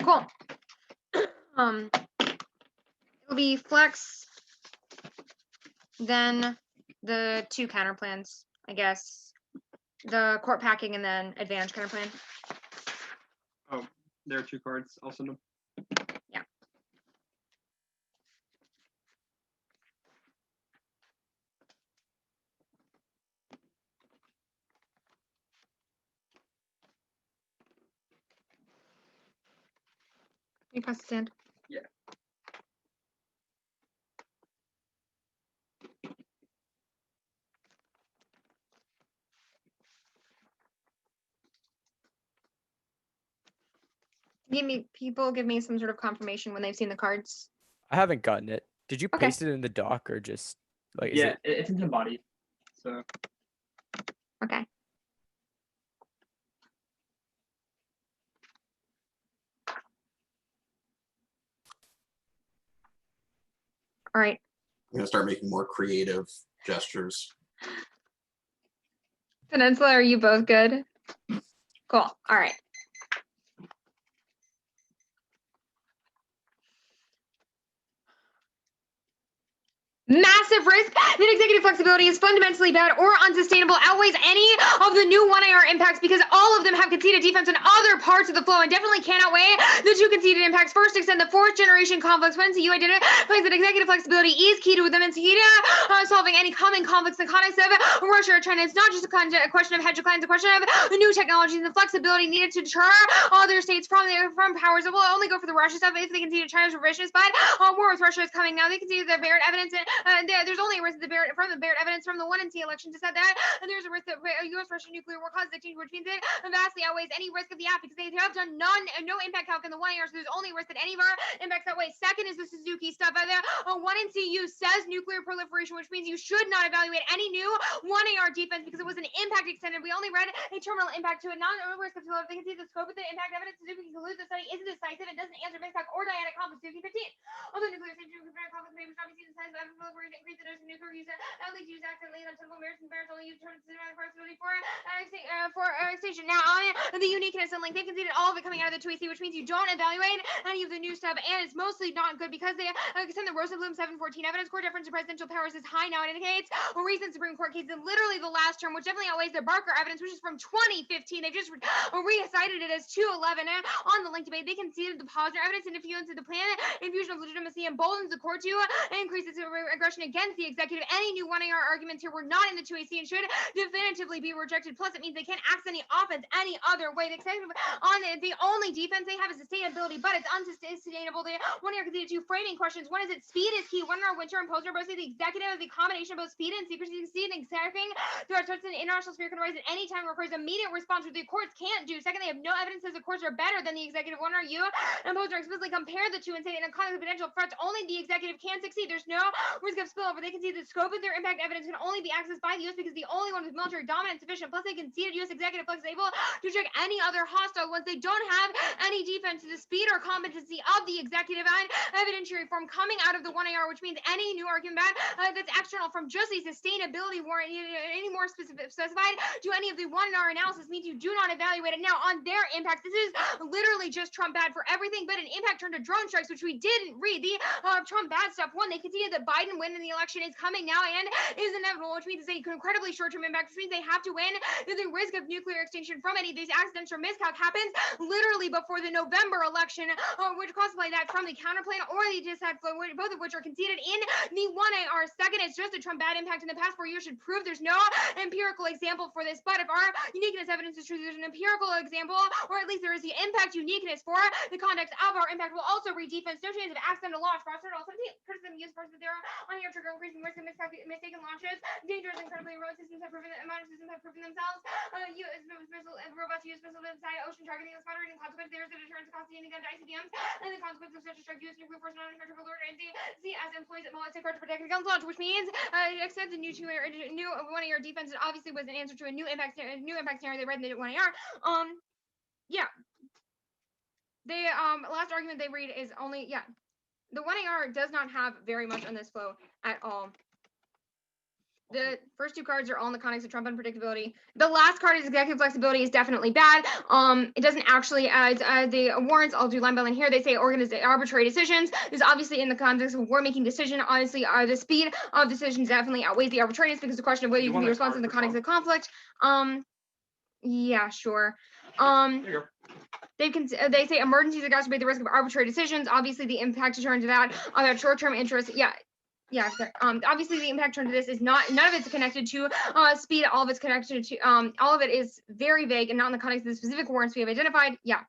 Cool. It'll be flex, then the 2 counter plans, I guess. The court packing and then advantage counter plan. Oh, there are 2 cards. I'll send them. Yeah. You pass the stand. Yeah. Give me some sort of confirmation when they've seen the cards. I haven't gotten it. Did you Okay. paste it in the doc or just like? Is Yeah, it... it's in the body. So. Okay. All right. I'm gonna start making more creative gestures. Peninsula, are you both good? Cool. All right. Massive risk that executive flexibility is fundamentally bad or unsustainable outweighs any of the new 1AR impacts because all of them have conceded defense in other parts of the flow and definitely can't outweigh the 2 conceded impacts. First, extend the 4th generation conflicts. When CU identifies that executive flexibility is key to them and key to solving any common conflicts in the context of Russia or China. It's not just a question of hegemony, it's a question of new technologies and the flexibility needed to deter other states from powers that will only go for the Russia stuff if they concede China's revisionist. But war with Russia is coming now. They conceded the Barrett evidence. There's only a risk that from the Barrett evidence from the 1 and 2 election to said that there's a risk that U.S.-Russian nuclear war causes exchange, which means it vastly outweighs any risk of the app because they have done no impact calc in the 1AR, so there's only a risk that any of our impacts that way. Second is the Suzuki stuff. 1 and CU says nuclear proliferation, which means you should not evaluate any new 1AR defense because it was an impact extended. We only read a terminal impact to it, not a risk of if they can see the scope of the impact evidence. Suzuki concludes the study isn't decisive and doesn't answer mixed or dyadic conflict. Suzuki 15. Although nuclear safety conflict may not be seen as size of proliferation increase the dose of nuclear use at least use accidentally on typical American parents only use terms of possibility for extinction. Now on the uniqueness and length, they conceded all of it coming out of the 2AC, which means you don't evaluate any of the new stuff, and it's mostly not good because they extend the Rosenblum 714 evidence. Court deference to presidential powers is high now. It indicates a recent Supreme Court case in literally the last term, which definitely outweighs the Barker evidence, which is from 2015. They just re-cited it as 211 on the link debate. They conceded the Posner evidence and defense of the plan infusion of legitimacy emboldens the court to increase its aggression against the executive. Any new 1AR arguments here were not in the 2AC and should definitively be rejected. Plus, it means they can't access any offense any other way. The executive on the only defense they have is sustainability, but it's unsustainable. The 1AR conceded 2 framing questions. One is that speed is key. 1AR Winter and Posner both say the executive is the combination of both speed and secrecy. Succeed in exacting throughout such an international sphere can rise at any time requires immediate response, which the courts can't do. Second, they have no evidence that the courts are better than the executive. 1AR and Posner explicitly compare the 2 and say in a context of potential threats, only the executive can succeed. There's no risk of spillover. They concede the scope of their impact evidence can only be accessed by the U.S. because the only one with military dominance sufficient. Plus, they conceded U.S. executive flex is able to check any other hostile ones. They don't have any defense to the speed or competency of the executive and evidentiary form coming out of the 1AR, which means any new argument that's external from just a sustainability warrant, any more specified to any of the 1AR analysis means you do not evaluate it. Now, on their impacts, this is literally just Trump bad for everything but an impact turned to drone strikes, which we didn't read. The Trump bad stuff. 1, they conceded that Biden win in the election is coming now and is inevitable, which means it's an incredibly short-term impact, which means they have to win. The risk of nuclear extinction from any of these accidents or miscalc happens literally before the November election, which classify that from the counterplan or the dissent flow, both of which are conceded in the 1AR. Second, it's just a Trump bad impact in the past 4 years should prove there's no empirical example for this. But if our uniqueness evidence is true, there's an empirical example, or at least there is the impact uniqueness for the context of our impact. Will also read defense. No chance of accidental launch. Crossroad also criticism used versus there on here trigger increasing risk of mistaken launches. Dangerous, incredibly remote systems have proven themselves. Robust U.S. missile inside ocean targeting the spotter and consequence there's a deterrence cost the gun to ICBMs and the consequence of such a strike U.S. nuclear force not in triple alert and see as employees at Mullet to protect against launch, which means extends the new 1AR defense. It obviously was an answer to a new impact scenario they read in the 1AR. Yeah. They last argument they read is only the 1AR does not have very much on this flow at all. The first two cards are all in the context of Trump unpredictability. The last card is executive flexibility is definitely bad. It doesn't actually as the warrants. I'll do line by line here. They say arbitrary decisions. This is obviously in the context of a war-making decision. Obviously, the speed of decisions definitely outweighs the arbitrariness because the question of whether you can be responsive in the context of conflict. Yeah, sure. They say emergencies exacerbate the risk of arbitrary decisions. Obviously, the impact to turn to that about short-term interest. Yeah. Obviously, the impact turn to this is not. None of it's connected to speed. All of it's connected to. All of it is very vague and not in the context of the specific warrants we have identified. Yeah.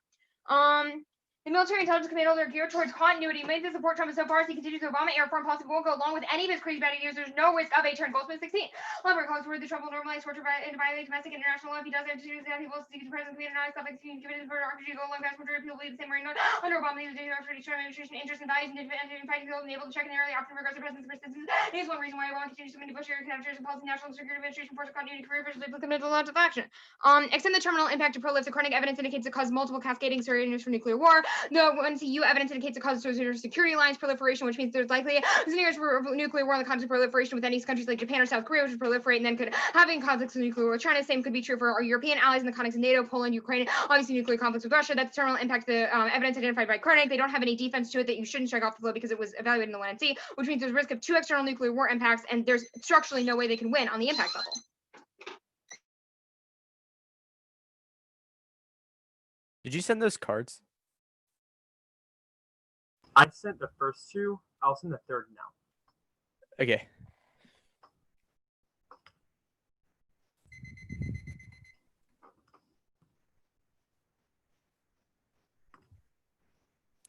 The military intelligence command are geared towards continuity. Made to support Trump so far as he continues to Obama era foreign policy won't go along with any of his crazy bad ideas. There's no risk of a turn. Goldsmith 16. Lumber calls for the Trump will normalize torture and violate domestic and international law. If he does, he will seek the president command and stop executing given his verdict. RPG go along past majority people believe the same way. Under Obama, the administration interest in values and in fighting people and able to check and early often regards the president's persistence. It is one reason why Obama continues to many Bush era captures and policy national security administration force of continuity career officials implement a lot of action. Extend the terminal impact to prolific chronic evidence indicates it causes multiple cascading scenarios for nuclear war. The NCU evidence indicates it causes security alliance proliferation, which means there's likely scenarios for nuclear war in the context of proliferation with any countries like Japan or South Korea, which would proliferate and then could have in conflicts with nuclear war with China. Same could be true for our European allies in the context of NATO, Poland, Ukraine, obviously nuclear conflicts with Russia. That's the terminal impact, the evidence identified by Koenig. They don't have any defense to it that you shouldn't strike off the flow because it was evaluated in the NC, which means there's risk of 2 external nuclear war impacts, and there's structurally no way they can win on the impact level. Did you send those cards? I sent the first two. I'll send the third now. Okay.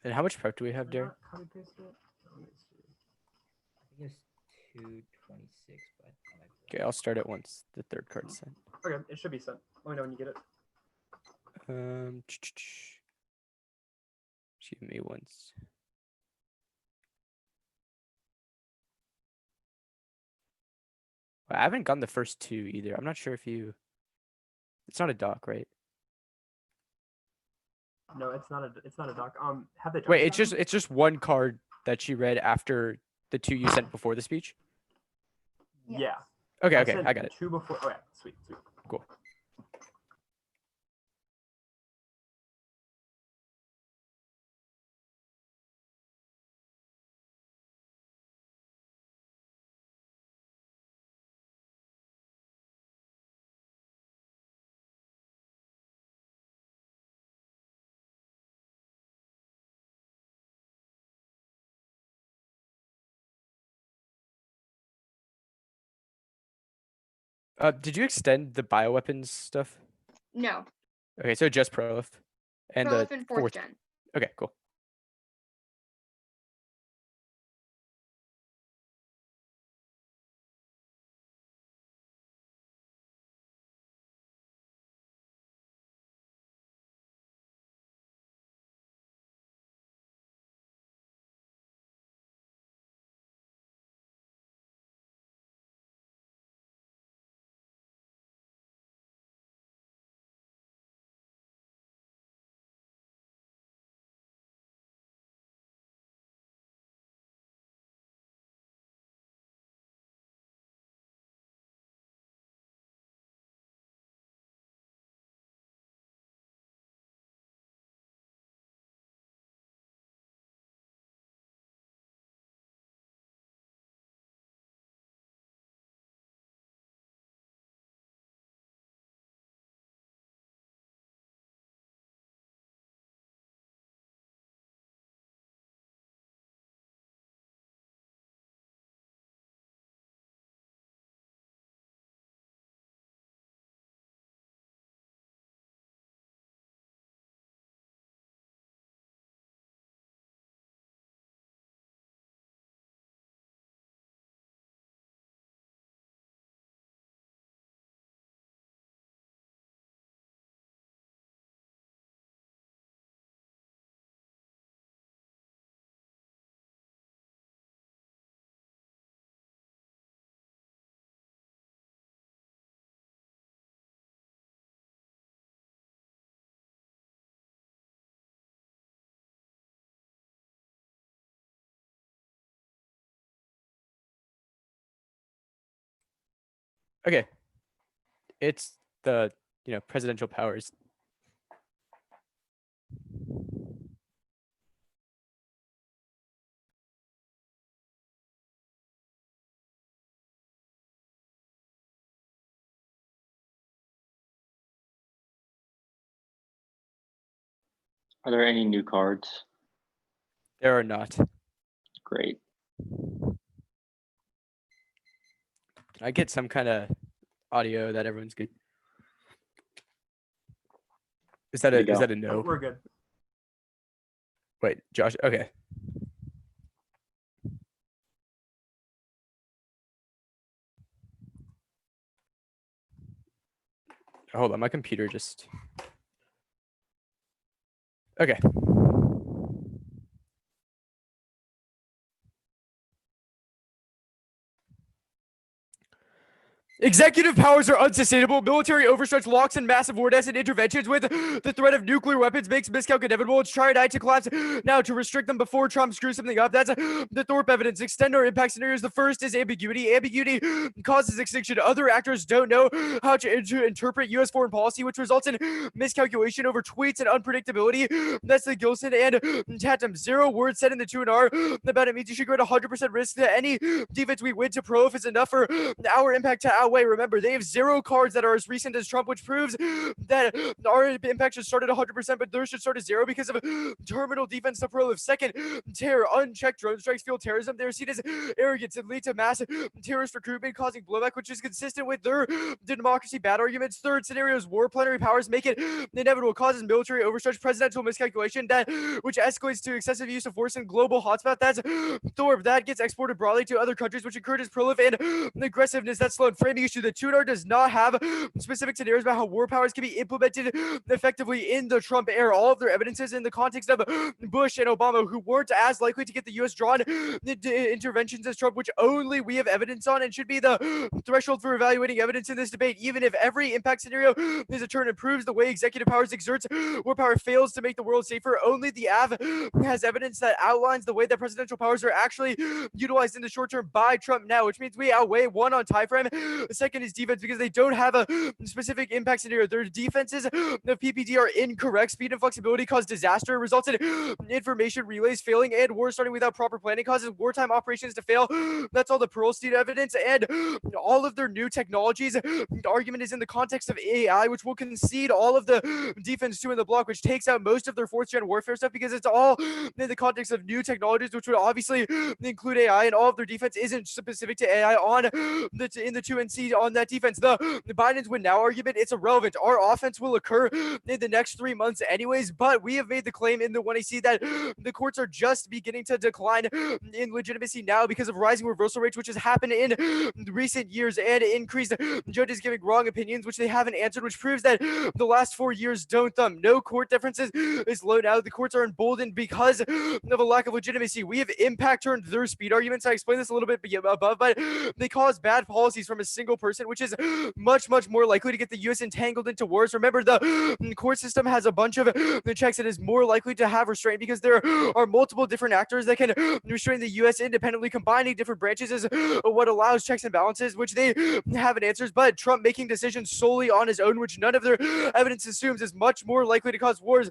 And how much prep do we have, Derek? Copy paste it. Let me see. I think it's 226, but I might be Okay, I'll start it once the third card's sent. Okay, it should be sent. Let me know when you get it. Just give me once. I haven't gotten the first two either. I'm not sure if you. It's not a doc, right? No, it's not a doc. Have they? Wait, it's just one card that she read after the two you sent before the speech. Yeah. Okay, sent I got it. Two before. Okay, sweet. Cool. Did you extend the bioweapons stuff? No. Okay, so just Prolif and Prolif the and fourth gen. Okay, cool. Okay. It's the, presidential powers. Are there any new cards? There are not. Great. Can I get some kind of audio that everyone's good? Is that Good to is go. that a no? We're good. Wait, Josh. Okay. Hold on, my computer just. Okay. Executive powers are unsustainable. Military overstretch locks and massive war deaths and interventions with the threat of nuclear weapons makes miscalc inevitable. It's triad to collapse now to restrict them before Trump screws something up. That's the Thorpe evidence. Extend our impact scenarios. The first is ambiguity. Ambiguity causes extinction. Other actors don't know how to interpret U.S. foreign policy, which results in miscalculation over tweets and unpredictability. That's the Gilson and Tatum. 0 words said in the 2&R about it means you should go at 100% risk that any defense we win to pro if it's enough for our impact to outweigh. Remember, they have 0 cards that are as recent as Trump, which proves that our impact should start at 100%, but theirs should start at 0 because of terminal defense to pro. If second, terror, unchecked drone strikes fuel terrorism, they're seen as arrogance and lead to mass terrorist recruitment, causing blowback, which is consistent with their democracy bad arguments. Third scenario is war. Plenary powers make it inevitable, causes military overstretch, presidential miscalculation, that which escalates to excessive use of force in global hotspot. That's Thorpe. That gets exported broadly to other countries, which encourages prolific and aggressiveness. That's slow. Framing issue. The 2&R does not have specific scenarios about how war powers can be implemented effectively in the Trump era. All of their evidences in the context of Bush and Obama, who weren't as likely to get the U.S. drawn into interventions as Trump, which only we have evidence on and should be the threshold for evaluating evidence in this debate. Even if every impact scenario is a turn and proves the way executive powers exerts war power fails to make the world safer, only the AV has evidence that outlines the way that presidential powers are actually utilized in the short term by Trump now, which means we outweigh 1 on time frame. The second is defense because they don't have a specific impact scenario. Their defenses of PPD are incorrect. Speed and flexibility cause disaster, results in information relays failing, and war starting without proper planning causes wartime operations to fail. That's all the Pearlstein evidence, and all of their new technologies. The argument is in the context of AI, which will concede all of the defense to in the block, which takes out most of their 4th-gen warfare stuff because it's all in the context of new technologies, which would obviously include AI, and all of their defense isn't specific to AI on in the 2NC on that defense. The Biden's win now argument, it's irrelevant. Our offense will occur in the next 3 months anyways, but we have made the claim in the 1AC that the courts are just beginning to decline in legitimacy now because of rising reversal rates, which has happened in recent years, and increased judges giving wrong opinions, which they haven't answered, which proves that the last 4 years don't thumb. No court differences is low now. The courts are emboldened because of a lack of legitimacy. We have impact turned their speed arguments. I explained this a little bit above, but they cause bad policies from a single person, which is much more likely to get the U.S. entangled into wars. Remember, the court system has a bunch of checks that is more likely to have restraint because there are multiple different actors that can restrain the U.S. independently. Combining different branches is what allows checks and balances, which they haven't answers. But Trump making decisions solely on his own, which none of their evidence assumes, is much more likely to cause wars.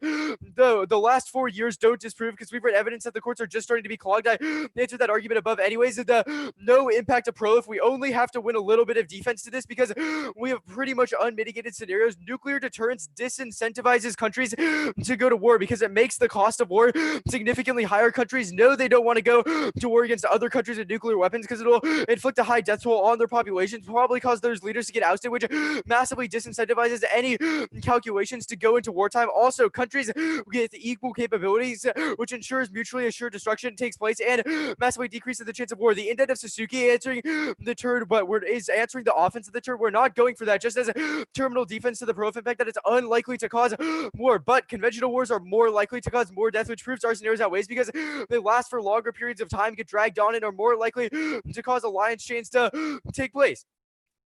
Though the last 4 years don't disprove, because we've read evidence that the courts are just starting to be clogged. I answered that argument above anyways. The no impact of pro if we only have to win a little bit of defense to this because we have pretty much unmitigated scenarios. Nuclear deterrence disincentivizes countries to go to war because it makes the cost of war significantly higher. Countries know they don't want to go to war against other countries with nuclear weapons because it'll inflict a high death toll on their populations, probably cause those leaders to get ousted, which massively disincentivizes any calculations to go into wartime. Also, countries with equal capabilities, which ensures mutually assured destruction takes place and massively decreases the chance of war. The indent of Suzuki answering the turn, but is answering the offense of the turn. We're not going for that. Just as terminal defense to the pro fact that it's unlikely to cause war, but conventional wars are more likely to cause more death, which proves our scenarios outweighs because they last for longer periods of time, get dragged on, and are more likely to cause alliance chains to take place.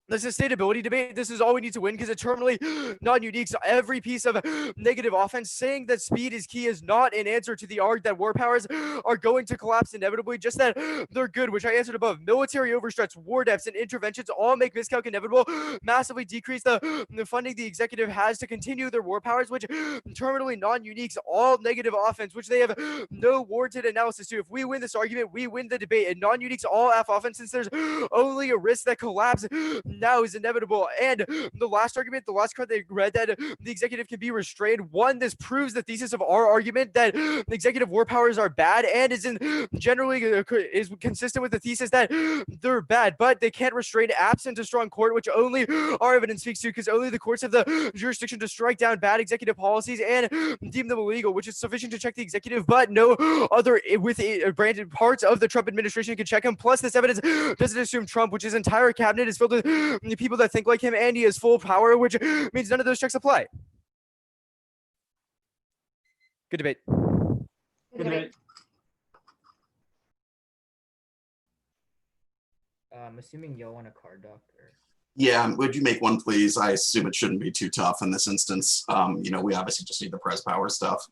The sustainability debate, this is all we need to win because it's terminally non-unique. So every piece of negative offense saying that speed is key is not an answer to the arg that war powers are going to collapse inevitably, just that they're good, which I answered above. Military overstretch, war depths, and interventions all make miscalc inevitable, massively decrease the funding the executive has to continue their war powers, which terminally non-uniques all negative offense, which they have no warranted analysis to. If we win this argument, we win the debate, and non-uniques all F offense since there's only a risk that collapse now is inevitable. And the last argument, the last card they read that the executive can be restrained. One, this proves the thesis of our argument that the executive war powers are bad, and is consistent with the thesis that they're bad, but they can't restrain absent a strong court, which only our evidence speaks to, because only the courts have the jurisdiction to strike down bad executive policies and deem them illegal, which is sufficient to check the executive, but no other branded parts of the Trump administration can check him. Plus, this evidence doesn't assume Trump, which his entire cabinet is filled with people that think like him, and he has full power, which means none of those checks apply. Good debate. Good debate. I'm assuming y'all want a card doc or. Yeah, would you make one, please? I assume it shouldn't be too tough in this instance. We obviously just need the press power stuff.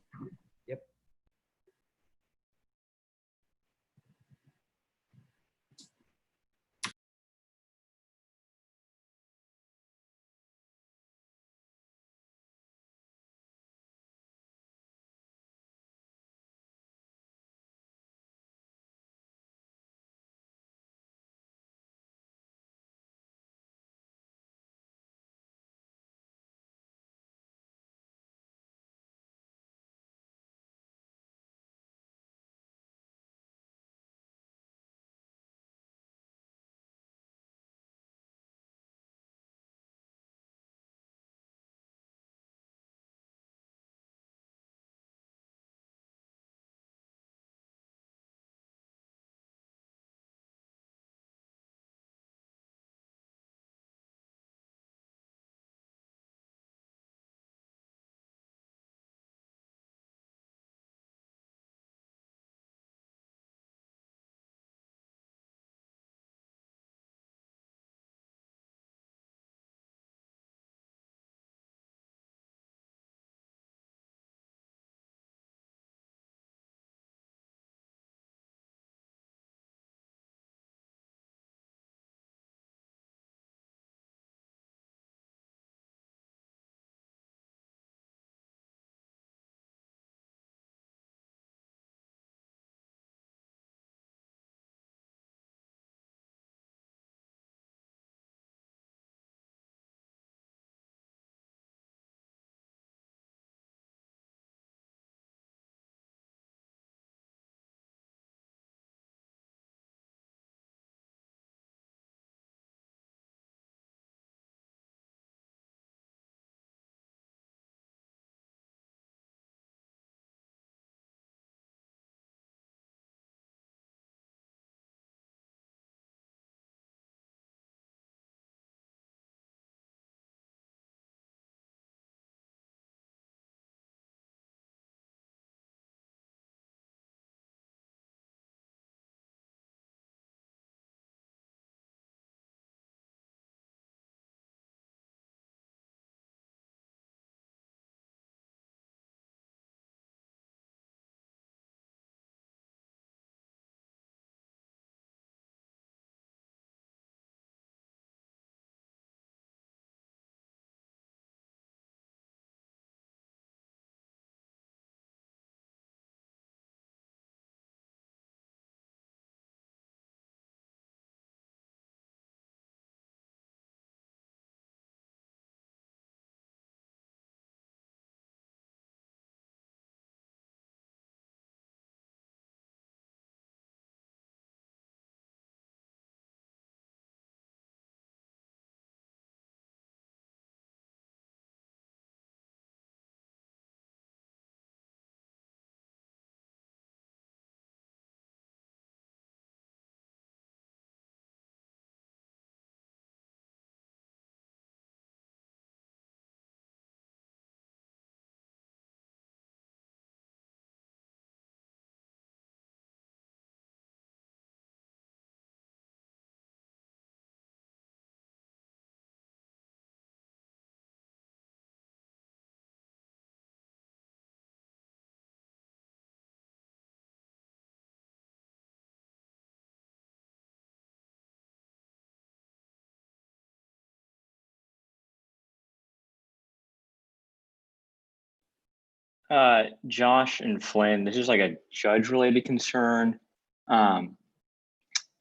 Josh and Flynn, this is like a judge-related concern. I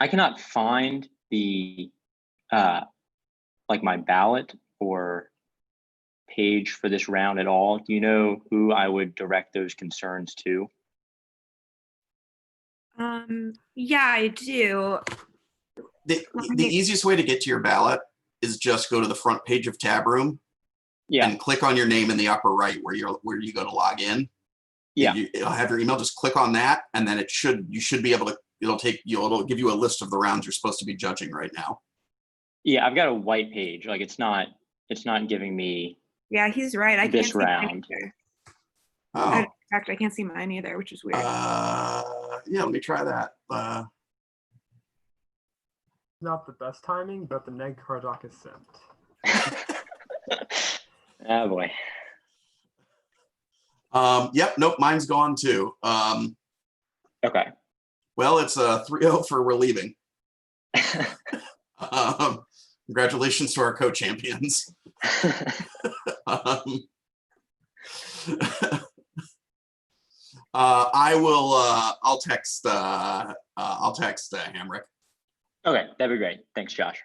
cannot find the like my ballot or page for this round at all. Do you know who I would direct those concerns to? Yeah, I do. The Let the me- easiest way to get to your ballot is just go to the front page of Tab Room Yeah, and click on your name in the upper right where you go to log in. yeah, It'll have your email. Just click on that, and then you should be able to. It'll give you a list of the rounds you're supposed to be judging right now. yeah. I've got a white page. Like it's not giving me Yeah, he's right. I can't this see mine round. either. Oh, In fact, I can't see mine either, which is weird. yeah. Let me try that. Not the best timing, but the neg card doc is sent. Oh boy. Yep. Nope. Mine's gone too. Okay. Well, it's 3-0 for relieving. Congratulations to our co-champions. I will. I'll text. I'll text Hamrick. Okay, that'd be great. Thanks, Josh.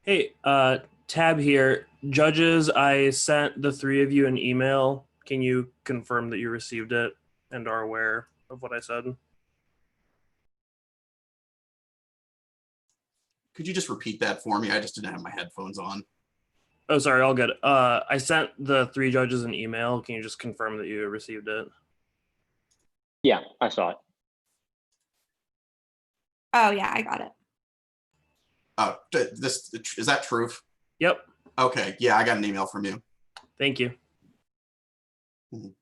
Hey, Tab here. Judges, I sent the three of you an email. Can you confirm that you received it and are aware of what I said? Could you just repeat that for me? I just didn't have my headphones on. Oh, sorry, all good. I sent the three judges an email. Can you just confirm that you received it? Yeah, I saw it. Oh yeah, I got it. This is that truth? Yep. Okay, yeah, I got an email from you. Thank you. Mhm.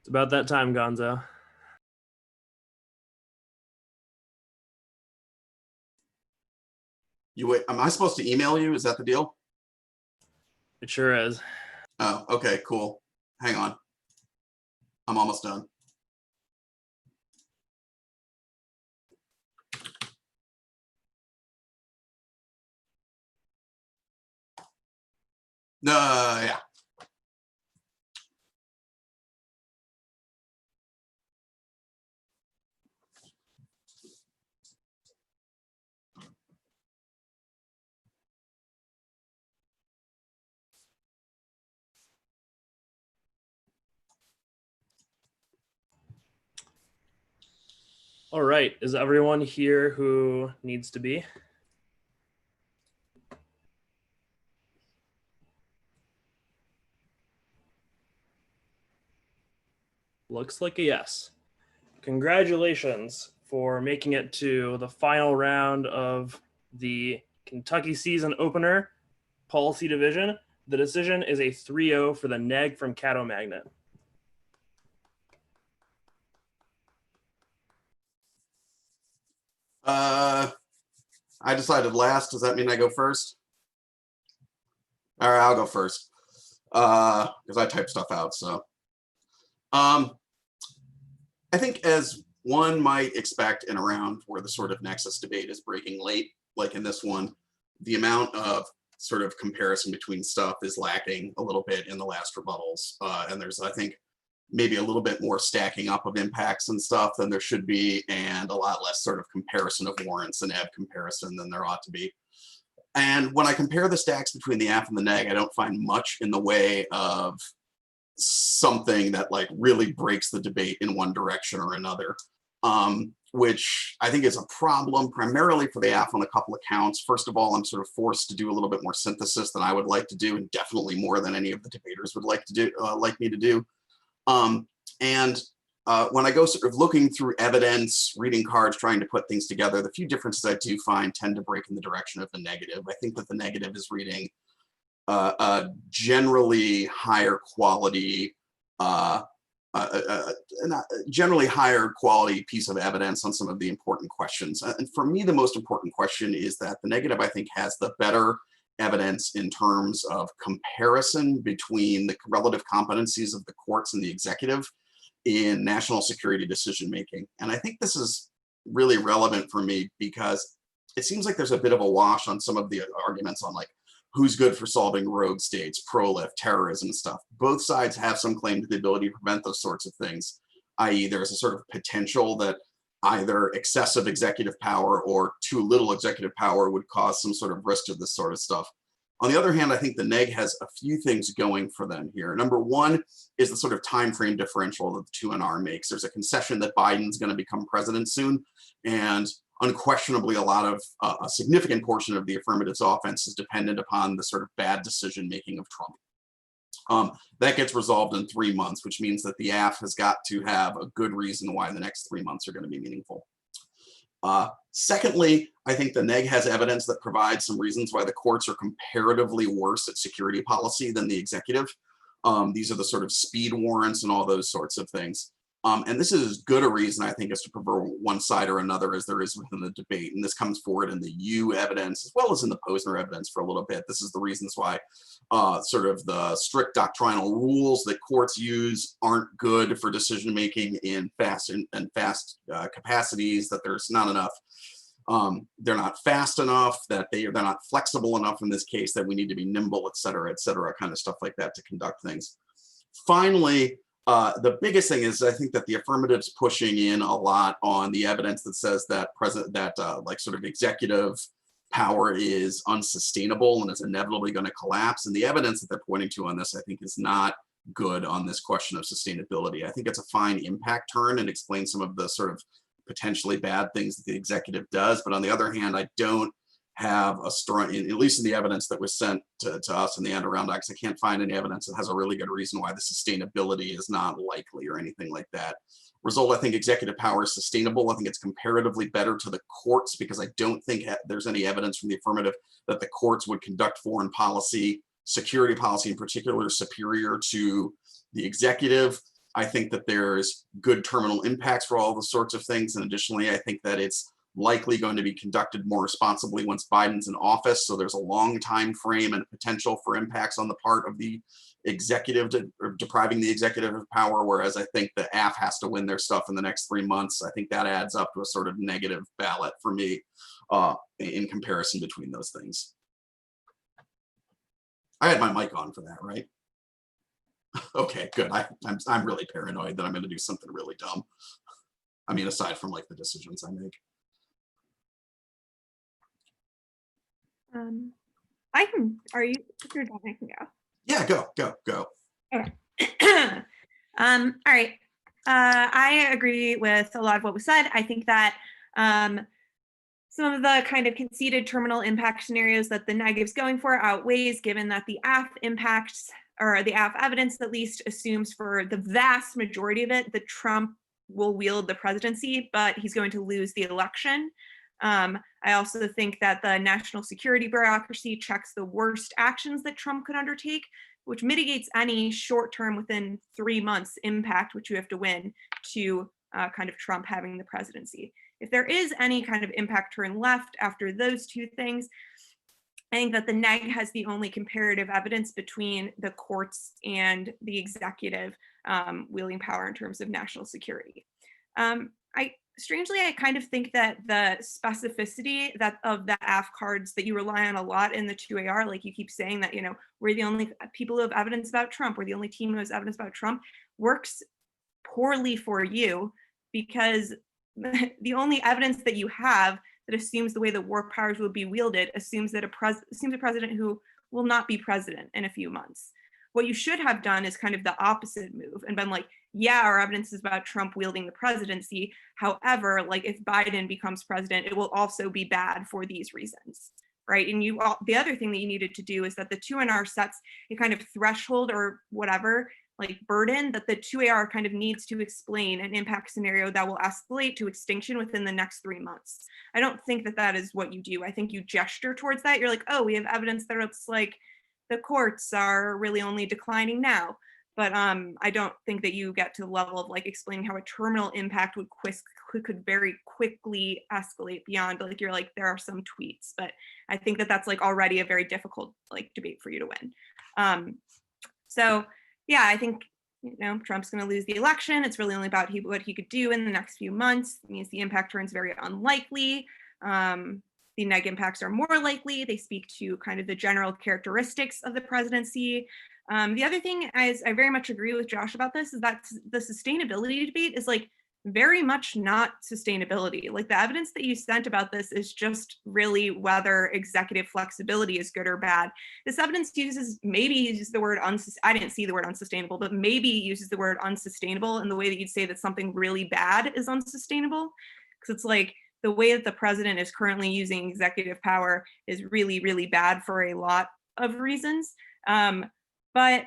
It's about that time, Gonzo. You wait, am I supposed to email you? Is that the deal? It sure is. Oh, okay, cool. Hang on. I'm almost done. No, yeah. All right. Is everyone here who needs to be? Looks like a yes. Congratulations for making it to the final round of the Kentucky season opener policy division. The decision is a 3-0 for the neg from Caddo Magnet. I decided last. Does that mean I go first? All right, I'll go first. Because I type stuff out, so. I think as one might expect in a round where the sort of nexus debate is breaking late, like in this one, the amount of sort of comparison between stuff is lacking a little bit in the last rebuttals. And there's, I think, maybe a little bit more stacking up of impacts and stuff than there should be, and a lot less sort of comparison of warrants and ebb comparison than there ought to be. And when I compare the stacks between the aff and the neg, I don't find much in the way of something that like really breaks the debate in one direction or another, which I think is a problem primarily for the aff on a couple of counts. First of all, I'm sort of forced to do a little bit more synthesis than I would like to do, and definitely more than any of the debaters would like to do, like me to do. When I go sort of looking through evidence, reading cards, trying to put things together, the few differences I do find tend to break in the direction of the negative. I think that the negative is reading a generally higher quality, generally higher quality piece of evidence on some of the important questions. And for me, the most important question is that the negative, I think, has the better evidence in terms of comparison between the relative competencies of the courts and the executive in national security decision making. And I think this is really relevant for me because it seems like there's a bit of a wash on some of the arguments on like who's good for solving rogue states, pro-lift, terrorism stuff. Both sides have some claim to the ability to prevent those sorts of things, i.e. there's a sort of potential that either excessive executive power or too little executive power would cause some sort of risk to this sort of stuff. On the other hand, I think the neg has a few things going for them here. Number one is the sort of time frame differential that the 2NR makes. There's a concession that Biden's going to become president soon, and unquestionably a lot of a significant portion of the affirmative's offense is dependent upon the sort of bad decision making of Trump. That gets resolved in 3 months, which means that the aff has got to have a good reason why the next 3 months are going to be meaningful. Secondly, I think the neg has evidence that provides some reasons why the courts are comparatively worse at security policy than the executive. These are the sort of speed warrants and all those sorts of things. And this is as good a reason, I think, as to prefer one side or another as there is within the debate. And this comes forward in the U evidence as well as in the Posner evidence for a little bit. This is the reasons why sort of the strict doctrinal rules that courts use aren't good for decision making in fast capacities, that there's not enough. They're not fast enough, that they're not flexible enough in this case, that we need to be nimble, et cetera, kind of stuff like that to conduct things. Finally, the biggest thing is I think that the affirmative's pushing in a lot on the evidence that says that like sort of executive power is unsustainable and is inevitably going to collapse. And the evidence that they're pointing to on this, I think, is not good on this question of sustainability. I think it's a fine impact turn and explains some of the sort of potentially bad things that the executive does. But on the other hand, I don't have a strong, at least in the evidence that was sent to us in the Adirondacks, I can't find any evidence that has a really good reason why the sustainability is not likely or anything like that. Result, I think executive power is sustainable. I think it's comparatively better to the courts because I don't think there's any evidence from the affirmative that the courts would conduct foreign policy, security policy in particular, superior to the executive. I think that there's good terminal impacts for all the sorts of things. And additionally, I think that it's likely going to be conducted more responsibly once Biden's in office. So there's a long time frame and potential for impacts on the part of the executive depriving the executive of power. Whereas I think the AF has to win their stuff in the next 3 months. I think that adds up to a sort of negative ballot for me in comparison between those things. I had my mic on for that, right? Okay, good. I'm really paranoid that I'm going to do something really dumb. I mean, aside from like the decisions I make. I can. Are you? If you're done, I can go. Yeah, go. Okay. All right. I agree with a lot of what was said. I think that some of the kind of conceded terminal impact scenarios that the negatives going for outweighs, given that the AF impacts, or the AF evidence at least, assumes for the vast majority of it that Trump will wield the presidency, but he's going to lose the election. I also think that the national security bureaucracy checks the worst actions that Trump could undertake, which mitigates any short-term, within 3 months impact, which you have to win, to kind of Trump having the presidency. If there is any kind of impact turn left after those two things, I think that the neg has the only comparative evidence between the courts and the executive wielding power in terms of national security. Strangely, I kind of think that the specificity of the AF cards that you rely on a lot in the 2AR, like you keep saying that, we're the only people who have evidence about Trump, we're the only team who has evidence about Trump, works poorly for you, because the only evidence that you have that assumes the way that war powers will be wielded assumes a president who will not be president in a few months. What you should have done is kind of the opposite move and been like, yeah, our evidence is about Trump wielding the presidency. However, like if Biden becomes president, it will also be bad for these reasons, right? And the other thing that you needed to do is that the 2NR sets a kind of threshold or whatever, like burden that the 2AR kind of needs to explain an impact scenario that will escalate to extinction within the next 3 months. I don't think that that is what you do. I think you gesture towards that. You're like, oh, we have evidence that it's like the courts are really only declining now. But I don't think that you get to the level of like explaining how a terminal impact could very quickly escalate beyond, like, you're like, there are some tweets, but I think that that's like already a very difficult like debate for you to win. So yeah, I think, Trump's going to lose the election. It's really only about what he could do in the next few months. It means the impact turns very unlikely. The neg impacts are more likely. They speak to kind of the general characteristics of the presidency. The other thing is, I very much agree with Josh about this, is that the sustainability debate is like very much not sustainability. Like the evidence that you sent about this is just really whether executive flexibility is good or bad. This evidence maybe uses the word I didn't see the word unsustainable, but maybe uses the word unsustainable in the way that you'd say that something really bad is unsustainable. Because it's like the way that the president is currently using executive power is really, really bad for a lot of reasons. But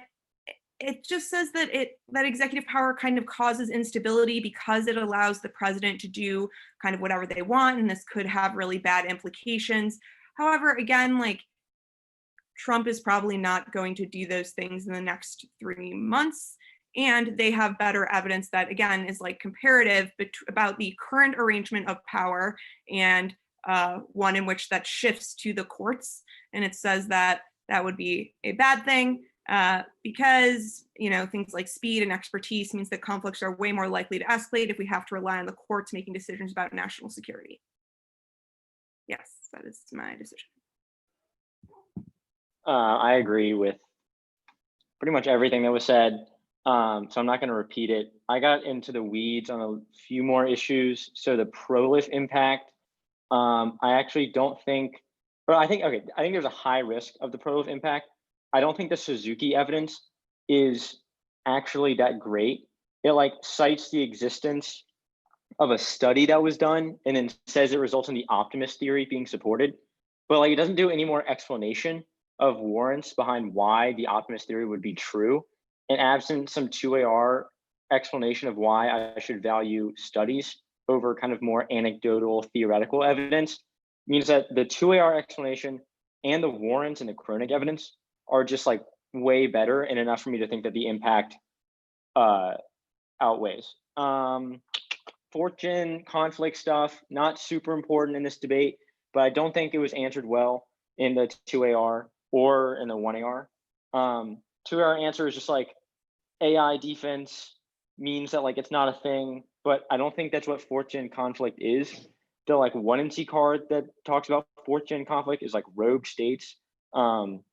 it just says that that executive power kind of causes instability because it allows the president to do kind of whatever they want, and this could have really bad implications. However, again, like Trump is probably not going to do those things in the next 3 months, and they have better evidence that, again, is like comparative about the current arrangement of power and one in which that shifts to the courts, and it says that that would be a bad thing. Because, things like speed and expertise means that conflicts are way more likely to escalate if we have to rely on the courts making decisions about national security. Yes, that is my decision. I agree with pretty much everything that was said. So I'm not going to repeat it. I got into the weeds on a few more issues. So the pro-life impact, I actually don't think, I think there's a high risk of the pro-life impact. I don't think the Suzuki evidence is actually that great. It like cites the existence of a study that was done and then says it results in the optimist theory being supported, but like it doesn't do any more explanation of warrants behind why the optimist theory would be true. And absent some 2AR explanation of why I should value studies over kind of more anecdotal theoretical evidence means that the 2AR explanation and the warrants and the chronic evidence are just like way better and enough for me to think that the impact outweighs. 4th gen conflict stuff, not super important in this debate, but I don't think it was answered well in the 2AR or in the 1AR. 2AR answer is just like AI defense means that like it's not a thing, but I don't think that's what 4th gen conflict is. The like 1NC card that talks about 4th gen conflict is like rogue states. And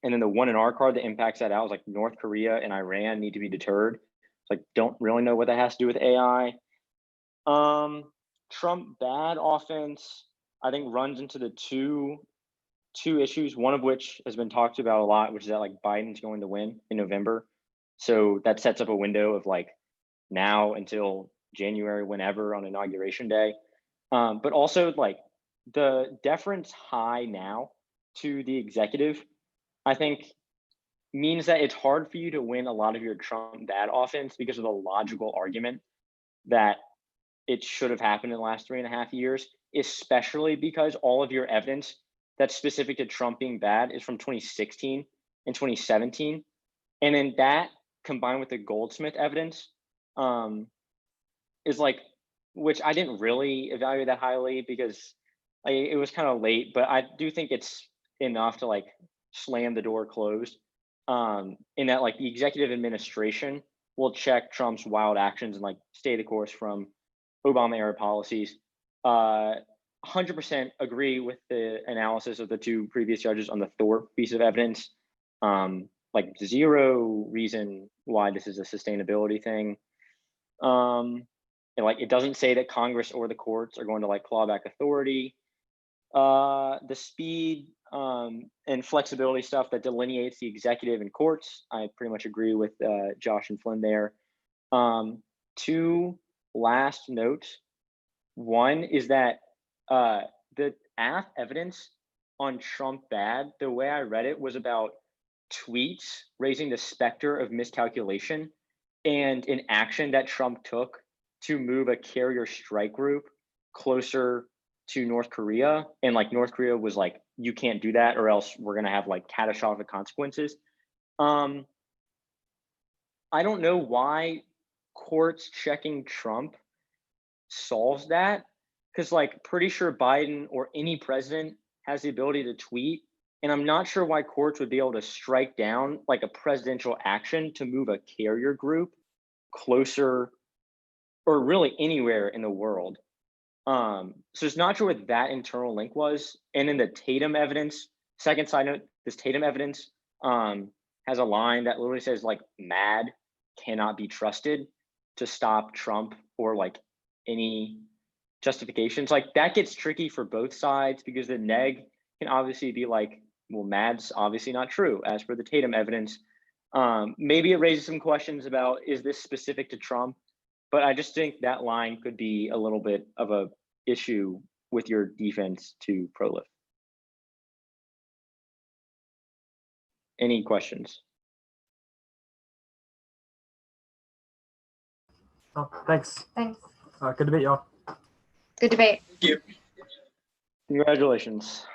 then the 1NR card that impacts that out is like North Korea and Iran need to be deterred. Like, don't really know what that has to do with AI. Trump bad offense, I think runs into the two issues, one of which has been talked about a lot, which is that like Biden's going to win in November. So that sets up a window of like now until January, whenever on Inauguration Day. But also like the deference high now to the executive, I think means that it's hard for you to win a lot of your Trump bad offense because of the logical argument that it should have happened in the last 3.5 years, especially because all of your evidence that's specific to Trump being bad is from 2016 and 2017. And then that combined with the Goldsmith evidence is like, which I didn't really evaluate that highly because it was kind of late, but I do think it's enough to like slam the door closed in that like the executive administration will check Trump's wild actions and like stay the course from Obama era policies. 100% agree with the analysis of the two previous judges on the Thorpe piece of evidence. Like zero reason why this is a sustainability thing. And like it doesn't say that Congress or the courts are going to like claw back authority. The speed and flexibility stuff that delineates the executive and courts, I pretty much agree with Josh and Flynn there. Two last notes. One is that the AF evidence on Trump bad, the way I read it was about tweets raising the specter of miscalculation and an action that Trump took to move a carrier strike group closer to North Korea. And like North Korea was like, you can't do that or else we're gonna have like catastrophic consequences. I don't know why courts checking Trump solves that, because like pretty sure Biden or any president has the ability to tweet, and I'm not sure why courts would be able to strike down like a presidential action to move a carrier group closer or really anywhere in the world. So it's not sure what that internal link was. And then the Tatum evidence, second side note, this Tatum evidence has a line that literally says like mad cannot be trusted to stop Trump or like any justifications. Like that gets tricky for both sides because the neg can obviously be like, well, mad's obviously not true as per the Tatum evidence. Maybe it raises some questions about, is this specific to Trump? But I just think that line could be a little bit of a issue with your defense to Proliff. Any questions? Oh, thanks. Thanks. Good debate, y'all. Good debate. Congratulations.